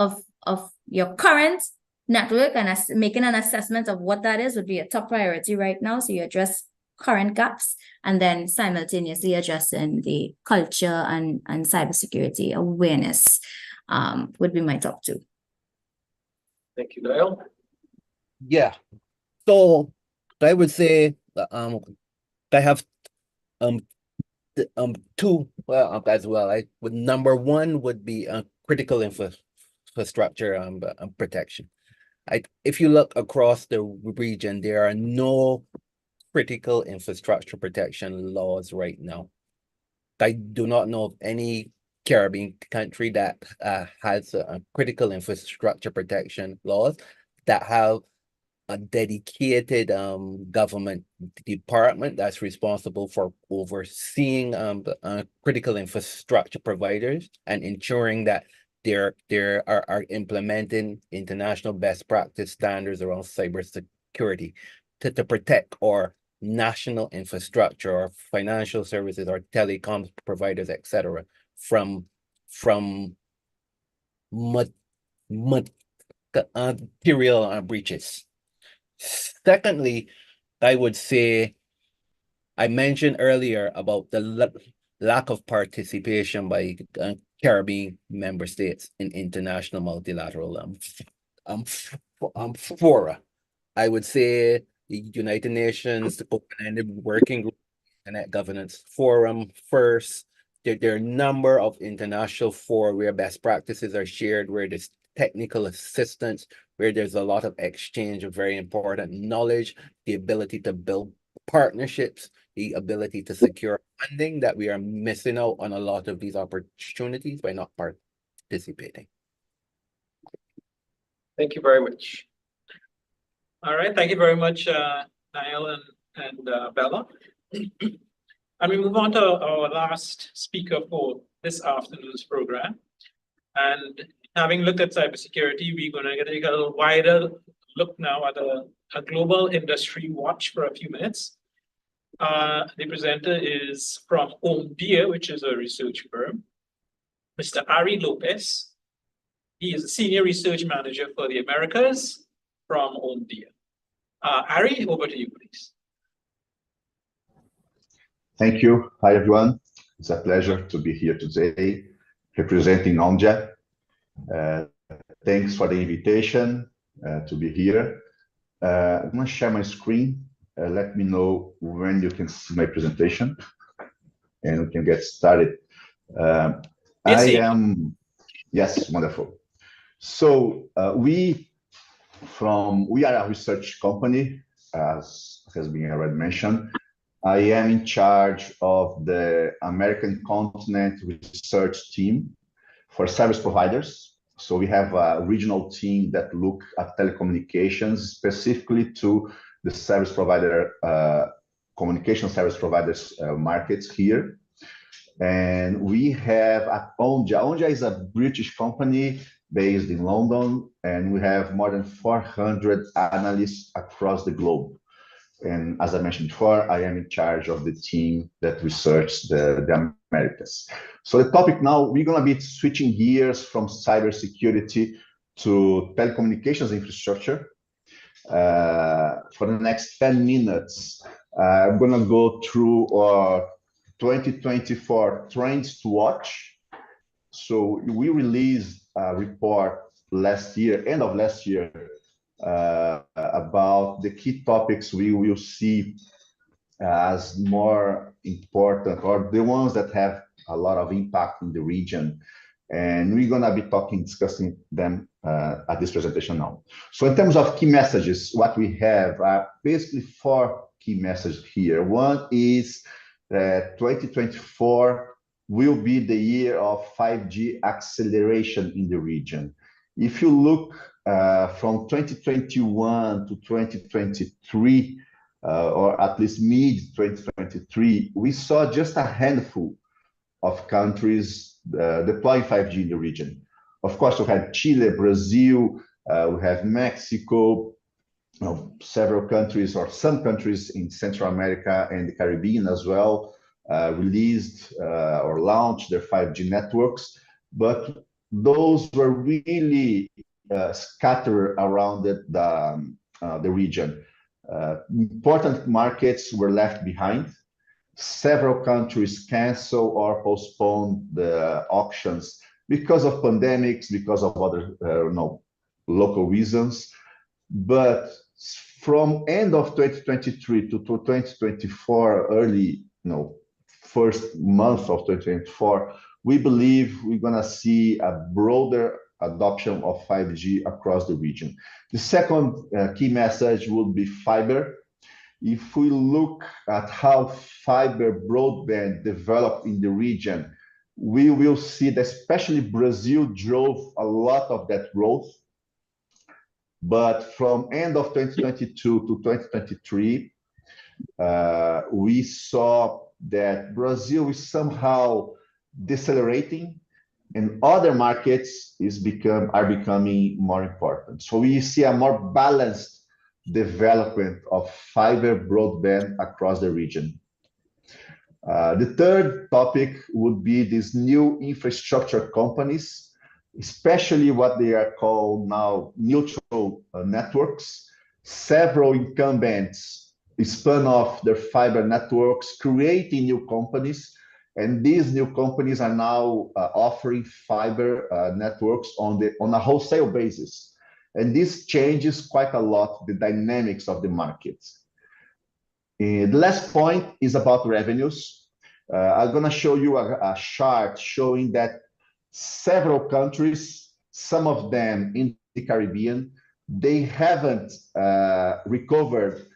K: your current network and making an assessment of what that is would be a top priority right now. So you address current gaps, and then simultaneously addressing the culture and cybersecurity awareness would be my top two.
D: Thank you, Niall.
J: Yeah. So I would say I have two as well. Number one would be critical infrastructure protection. If you look across the region, there are no critical infrastructure protection laws right now. I do not know of any Caribbean country that has critical infrastructure protection laws that have a dedicated government department that's responsible for overseeing critical infrastructure providers and ensuring that they are implementing international best practice standards around cybersecurity to protect our national infrastructure or financial services or telecom providers, etc., from material breaches. Secondly, I would say I mentioned earlier about the lack of participation by Caribbean member states in international multilateral fora. I would say the United Nations, the Copenhagen Working Group, Internet Governance Forum first. There are a number of international fora where best practices are shared, where there's technical assistance, where there's a lot of exchange of very important knowledge, the ability to build partnerships, the ability to secure funding, that we are missing out on a lot of these opportunities by not participating.
D: Thank you very much.
A: All right, thank you very much, Niall and Bella. And we move on to our last speaker for this afternoon's program. And having looked at cybersecurity, we're going to take a little wider look now at a global industry watch for a few minutes. The presenter is from Omdia, which is a research firm, Mr. Ari Lopez. He is a senior research manager for the Americas from Omdia. Ari, over to you, please.
L: Thank you. Hi, everyone. It's a pleasure to be here today representing Omdia. Thanks for the invitation to be here. I'm going to share my screen. Let me know when you can see my presentation, and we can get started. Yes, wonderful. So we we are a research company, as has been already mentioned. I am in charge of the American continent research team for service providers. So we have a regional team that look at telecommunications, specifically to the service provider, communication service providers markets here. And we have at Onja. Onja is a British company based in London, and we have more than 400 analysts across the globe. And as I mentioned before, I am in charge of the team that researches the Americas. So the topic now, we're going to be switching gears from cybersecurity to telecommunications infrastructure. For the next 10 minutes, I'm going to go through 2024 trends to watch. So we released a report last year, end of last year, about the key topics we will see as more important, or the ones that have a lot of impact in the region. And we're going to be discussing them at this presentation now. So in terms of key messages, what we have are basically 4 key messages here. One is that 2024 will be the year of 5G acceleration in the region. If you look from 2021 to 2023, or at least mid-2023, we saw just a handful of countries deploying 5G in the region. Of course, we had Chile, Brazil, we have Mexico, several countries or some countries in Central America and the Caribbean as well released or launched their 5G networks, but those were really scattered around the region. Important markets were left behind. Several countries cancel or postpone the auctions because of pandemics, because of other local reasons. But from end of 2023 to 2024, early first month of 2024, we believe we're going to see a broader adoption of 5G across the region. The second key message would be fiber. If we look at how fiber broadband developed in the region, we will see that especially Brazil drove a lot of that growth. But from end of 2022 to 2023, we saw that Brazil is somehow decelerating, and other markets are becoming more important. So we see a more balanced development of fiber broadband across the region. The third topic would be these new infrastructure companies, especially what they are called now neutral networks. Several incumbents spun off their fiber networks, creating new companies. And these new companies are now offering fiber networks on a wholesale basis. And this changes quite a lot the dynamics of the market. The last point is about revenues. I'm going to show you a chart showing that several countries, some of them in the Caribbean, they haven't recovered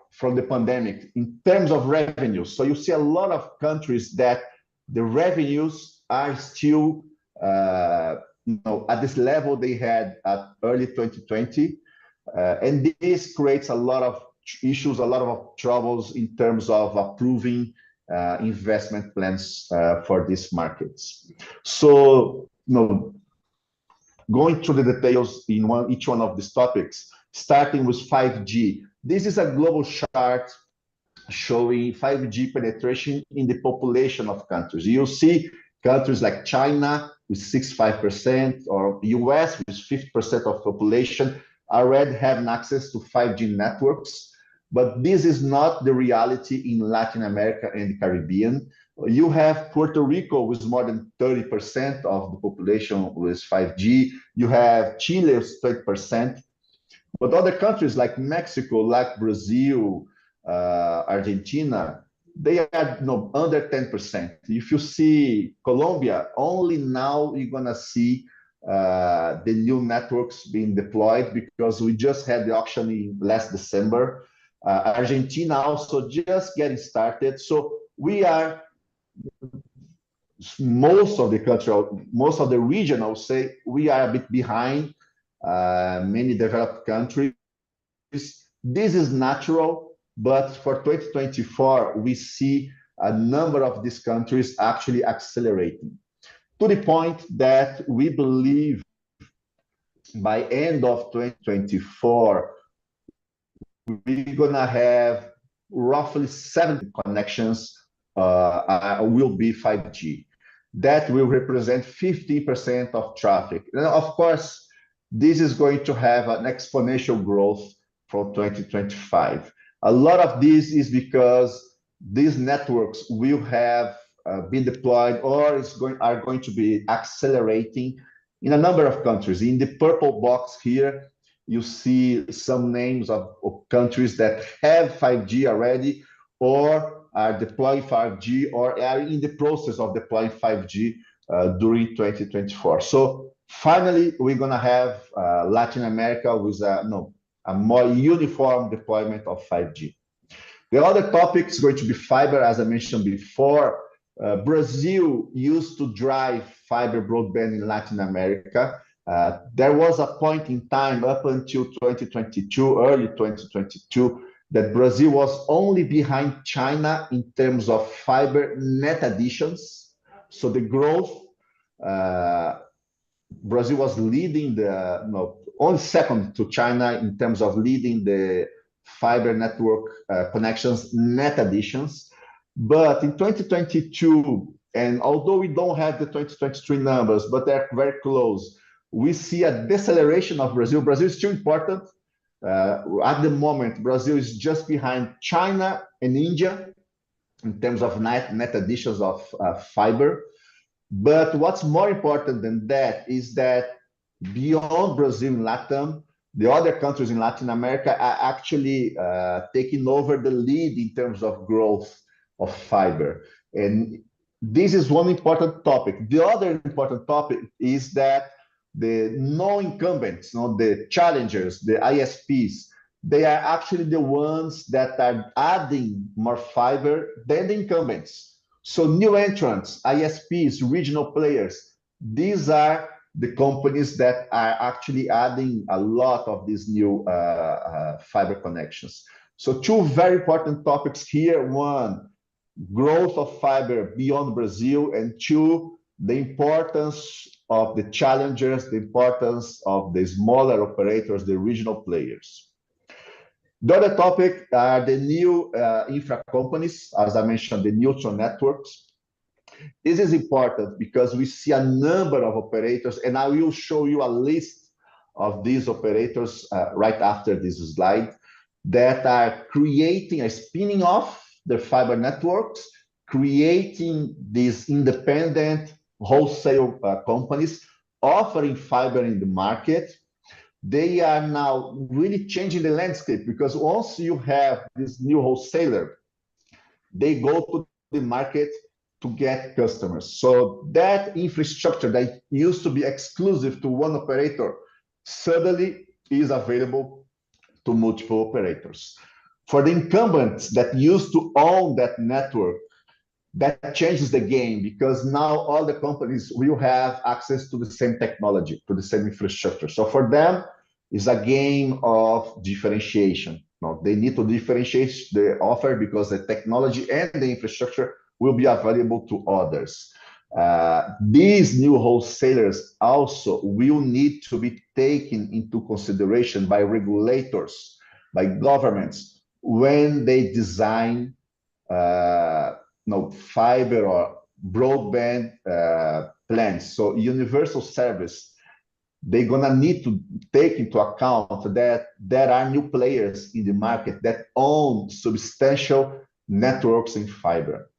L: from the pandemic in terms of revenues. So you see a lot of countries that the revenues are still at this level they had at early 2020. And this creates a lot of issues, a lot of troubles in terms of approving investment plans for these markets. So, going through the details in each one of these topics, starting with 5G. This is a global chart showing 5G penetration in the population of countries. You'll see countries like China with 65%, or US with 50% of population already having access to 5G networks. But this is not the reality in Latin America and the Caribbean. You have Puerto Rico with more than 30% of the population with 5G. You have Chile with 30%. But other countries like Mexico, like Brazil, Argentina, they are under 10%. If you see Colombia, only now you're going to see the new networks being deployed, because we just had the auction in last December. Argentina also just getting started. So we are, most of the country, most of the region, I would say, we are a bit behind many developed countries. This is natural, but for 2024, we see a number of these countries actually accelerating, to the point that we believe by end of 2024, we're gonna have roughly 70 connections will be 5G. That will represent 50% of traffic. And of course, this is going to have an exponential growth from 2025. A lot of this is because these networks will have been deployed or are going to be accelerating in a number of countries. In the purple box here, you see some names of countries that have 5G already, or are deploying 5G, or are in the process of deploying 5G during 2024. So finally, we're gonna have Latin America with a more uniform deployment of 5G. The other topic is going to be fiber, as I mentioned before. Brazil used to drive fiber broadband in Latin America. There was a point in time up until 2022, early 2022, that Brazil was only behind China in terms of fiber net additions. So the growth, Brazil was leading only second to China in terms of leading the fiber network connections net additions. But in 2022, and although we don't have the 2023 numbers, but they're very close, we see a deceleration of Brazil. Brazil is still important. At the moment, Brazil is just behind China and India in terms of net additions of fiber. But what's more important than that is that beyond Brazil and Latin, the other countries in Latin America are actually taking over the lead in terms of growth of fiber. And this is one important topic. The other important topic is that the non-incumbents, the challengers, the ISPs, they are actually the ones that are adding more fiber than the incumbents. So new entrants, ISPs, regional players, these are the companies that are actually adding a lot of these new fiber connections. So two very important topics here. One, growth of fiber beyond Brazil, and two, the importance of the challengers, the importance of the smaller operators, the regional players. The other topic are the new infra companies, as I mentioned, the neutral networks. This is important because we see a number of operators, and I will show you a list of these operators right after this slide, that are creating, spinning off the fiber networks, creating these independent wholesale companies offering fiber in the market. They are now really changing the landscape, because once you have this new wholesaler, they go to the market to get customers. So that infrastructure that used to be exclusive to one operator suddenly is available to multiple operators. For the incumbents that used to own that network, that changes the game, because now all the companies will have access to the same technology, to the same infrastructure. So for them, it's a game of differentiation. Now, they need to differentiate the offer because the technology and the infrastructure will be available to others. These new wholesalers also will need to be taken into consideration by regulators, by governments, when they design fiber or broadband plans. So universal service, they're gonna need to take into account that there are new players in the market that own substantial networks in fiber.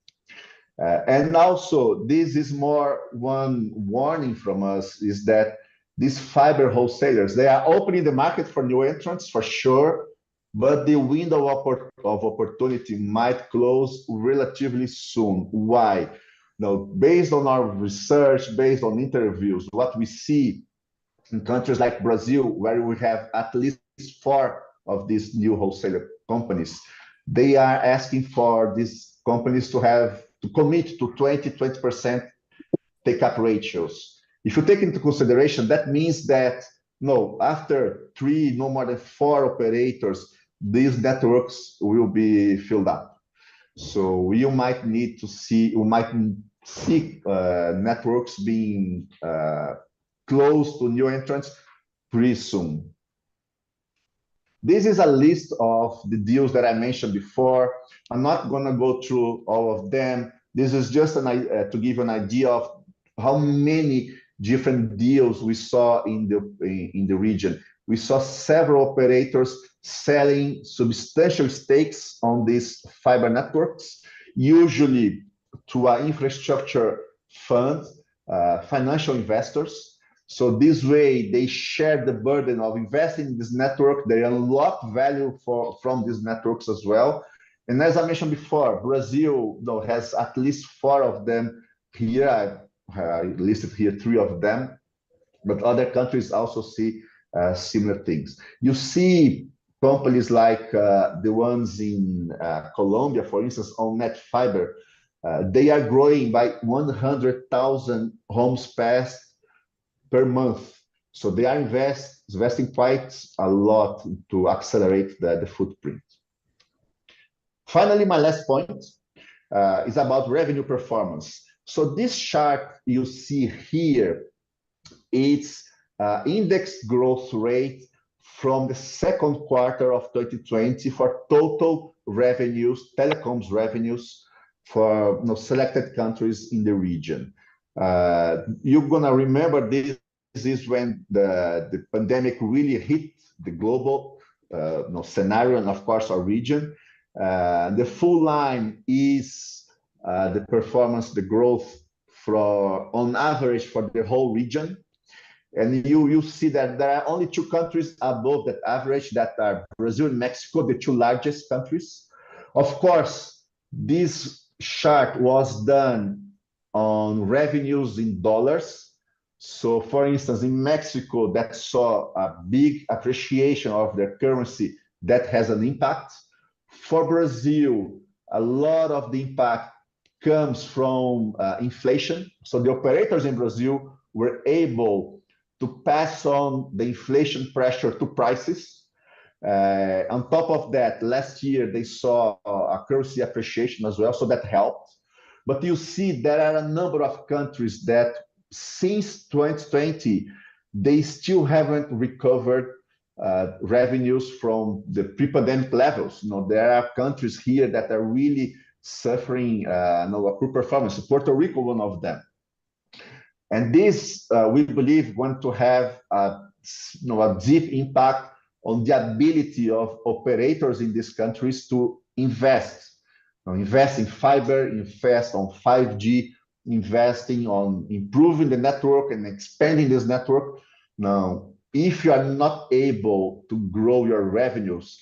L: And also, this is more one warning from us, is that these fiber wholesalers, they are opening the market for new entrants for sure, but the window of opportunity might close relatively soon. Why? Now, based on our research, based on interviews, what we see in countries like Brazil, where we have at least 4 of these new wholesaler companies, they are asking for these companies to commit to 20% take-up ratios. If you take into consideration, that means that after 3, no more than 4 operators, these networks will be filled up. So you might see networks being close to new entrants pretty soon. This is a list of the deals that I mentioned before. I'm not going to go through all of them. This is just to give you an idea of how many different deals we saw in the region. We saw several operators selling substantial stakes on these fiber networks, usually to an infrastructure fund, financial investors. So this way, they share the burden of investing in this network. They unlock value from these networks as well. And as I mentioned before, Brazil has at least 4 of them here. I listed here 3 of them, but other countries also see similar things. You see companies like the ones in Colombia, for instance, on net fiber. They are growing by 100,000 homes passed per month. So they are investing quite a lot to accelerate the footprint. Finally, my last point is about revenue performance. So this chart you see here, it's index growth rate from the second quarter of 2020 for total revenues, telecoms revenues for selected countries in the region. You're gonna remember this is when the pandemic really hit the global scenario and of course our region. The full line is the performance, the growth on average for the whole region. And you see that there are only 2 countries above that average, that are Brazil and Mexico, the 2 largest countries. Of course, this chart was done on revenues in dollars. So for instance, in Mexico, that saw a big appreciation of their currency, that has an impact. For Brazil, a lot of the impact comes from inflation. So the operators in Brazil were able to pass on the inflation pressure to prices. On top of that, last year they saw a currency appreciation as well, so that helped. But you see there are a number of countries that since 2020, they still haven't recovered revenues from the pre-pandemic levels. There are countries here that are really suffering a poor performance. Puerto Rico, one of them. And this, we believe, going to have a deep impact on the ability of operators in these countries to invest in fiber, invest on 5G, investing on improving the network and expanding this network. Now, if you are not able to grow your revenues,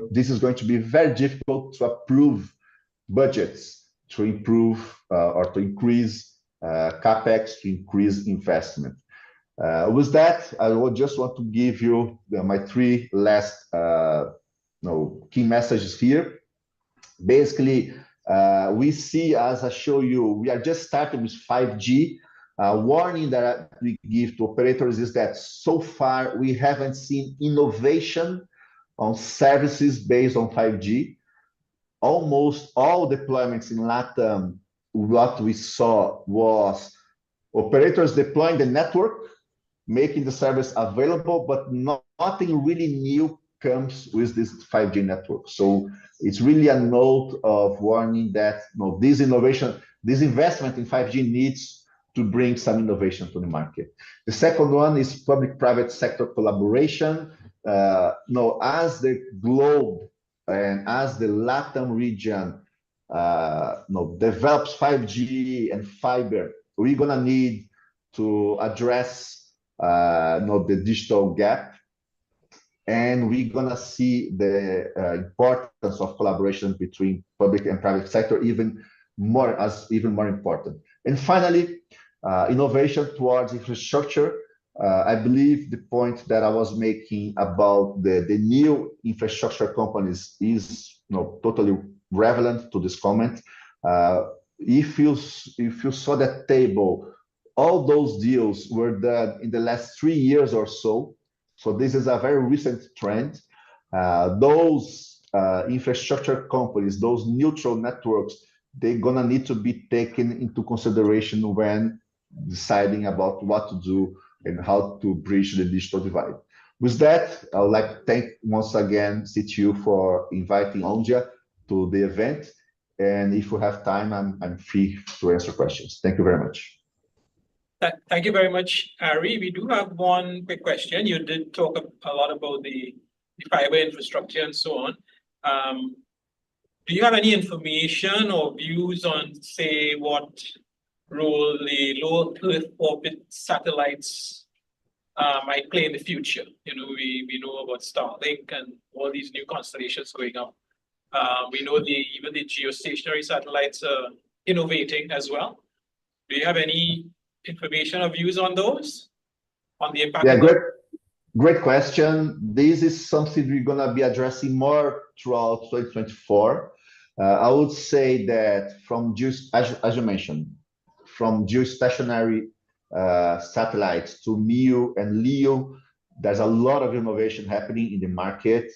L: this is going to be very difficult to approve budgets to improve or to increase capex, to increase investment. With that, I would just want to give you my 3 last key messages here. Basically, we see, as I show you, we are just starting with 5G. Warning that we give to operators is that so far we haven't seen innovation on services based on 5G. Almost all deployments in LATAM, what we saw was operators deploying the network, making the service available, but nothing really new comes with this 5G network. So it's really a note of warning that this innovation, this investment in 5G needs to bring some innovation to the market. The second one is public-private sector collaboration. As the globe and as the LATAM region develops 5G and fiber, we're gonna need to address the digital gap, and we're gonna see the importance of collaboration between public and private sector even more important. And finally, innovation towards infrastructure. I believe the point that I was making about the new infrastructure companies is totally relevant to this comment. If you saw that table, all those deals were done in the last 3 years or so. So this is a very recent trend. Those infrastructure companies, those neutral networks, they're gonna need to be taken into consideration when deciding about what to do and how to bridge the digital divide. With that, I would like to thank once again CTU for inviting Onja to the event. And if we have time, I'm free to answer questions. Thank you very much.
A: Thank you very much, Ari. We do have one quick question. You did talk a lot about the fiber infrastructure and so on. Do you have any information or views on, say, what role the low Earth orbit satellites might play in the future? We know about Starlink and all these new constellations going up. We know even the geostationary satellites are innovating as well. Do you have any information or views on those? On the impact?
L: Yeah, great question. This is something we're gonna be addressing more throughout 2024. I would say that as you mentioned, from geostationary satellites to MEO and LEO, there's a lot of innovation happening in the market.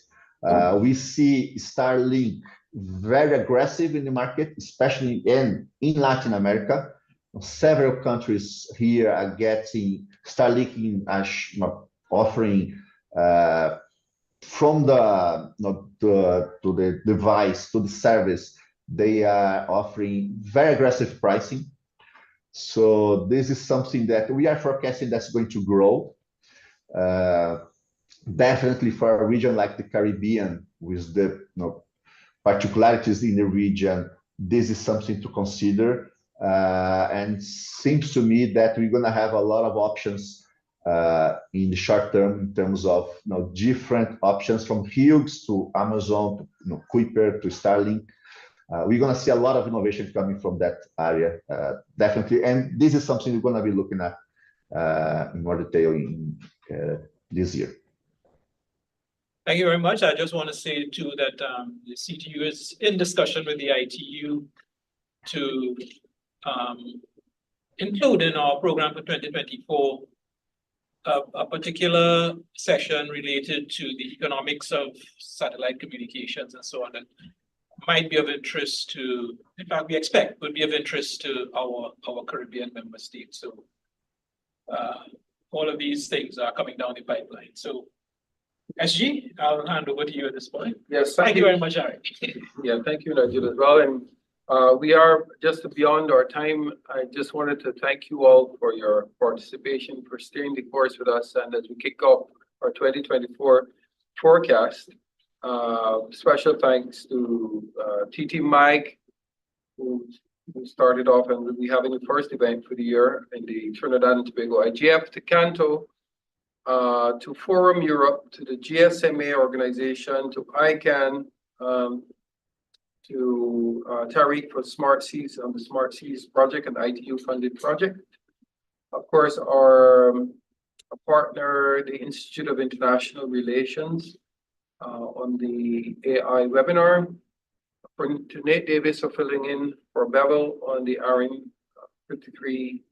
L: We see Starlink very aggressive in the market, especially in Latin America. Several countries here are getting Starlink offering from the device to the service. They are offering very aggressive pricing. So this is something that we are forecasting that's going to grow. Definitely for a region like the Caribbean, with the particularities in the region, this is something to consider. And seems to me that we're going to have a lot of options in the short term in terms of different options from Hughes to Amazon to Kuiper to Starlink. We're going to see a lot of innovation coming from that area, definitely. And this is something we're going to be looking at in more detail in this year.
A: Thank you very much. I just want to say too that the CTU is in discussion with the ITU to include in our program for 2024 a particular session related to the economics of satellite communications and so on, that might be of interest to, in fact, we expect would be of interest to our Caribbean member states. So all of these things are coming down the pipeline. So SG, I'll hand over to you at this point.
D: Yes,
A: thank you very much, Ari.
D: Yeah, thank you, Nigel, as well. And we are just beyond our time. I just wanted to thank you all for your participation, for staying the course with us. And as we kick off our 2024 forecast, special thanks to TT Mike, who started off and will be having the first event for the year in the Trinidad and Tobago IGF, to Canto, to Forum Europe, to the GSMA organization, to ICANN, to Tariq for Smart Seas on the Smart Seas project and ITU funded project. Of course, our partner, the Institute of International Relations, on the AI webinar. To Nate Davis for filling in for Bevel on the ARIN 53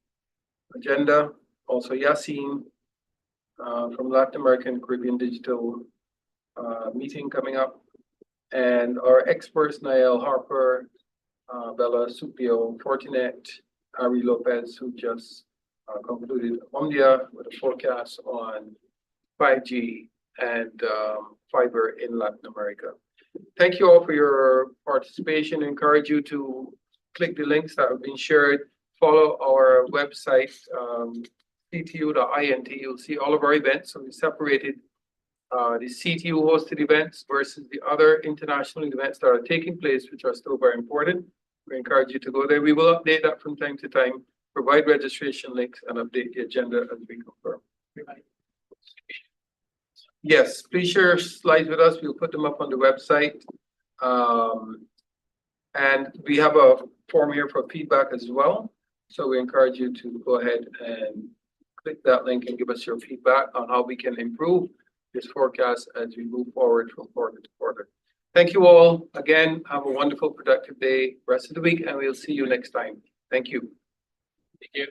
D: agenda. Also Yassine from Latin American Caribbean Digital meeting coming up. And our experts, Nael Harper, Bella Supio, Fortinet, Ari Lopez, who just concluded Omdia with a forecast on 5G and fiber in Latin America. Thank you all for your participation. I encourage you to click the links that have been shared. Follow our website, ctu.int. You'll see all of our events. So we separated the CTU hosted events versus the other international events that are taking place, which are still very important. We encourage you to go there. We will update that from time to time, provide registration links, and update the agenda as we confirm. Yes, please share slides with us. We'll put them up on the website. And we have a form here for feedback as well. So we encourage you to go ahead and click that link and give us your feedback on how we can improve this forecast as we move forward from quarter to quarter. Thank you all again. Have a wonderful, productive day, rest of the week, and we'll see you next time. Thank you.
A: Thank you.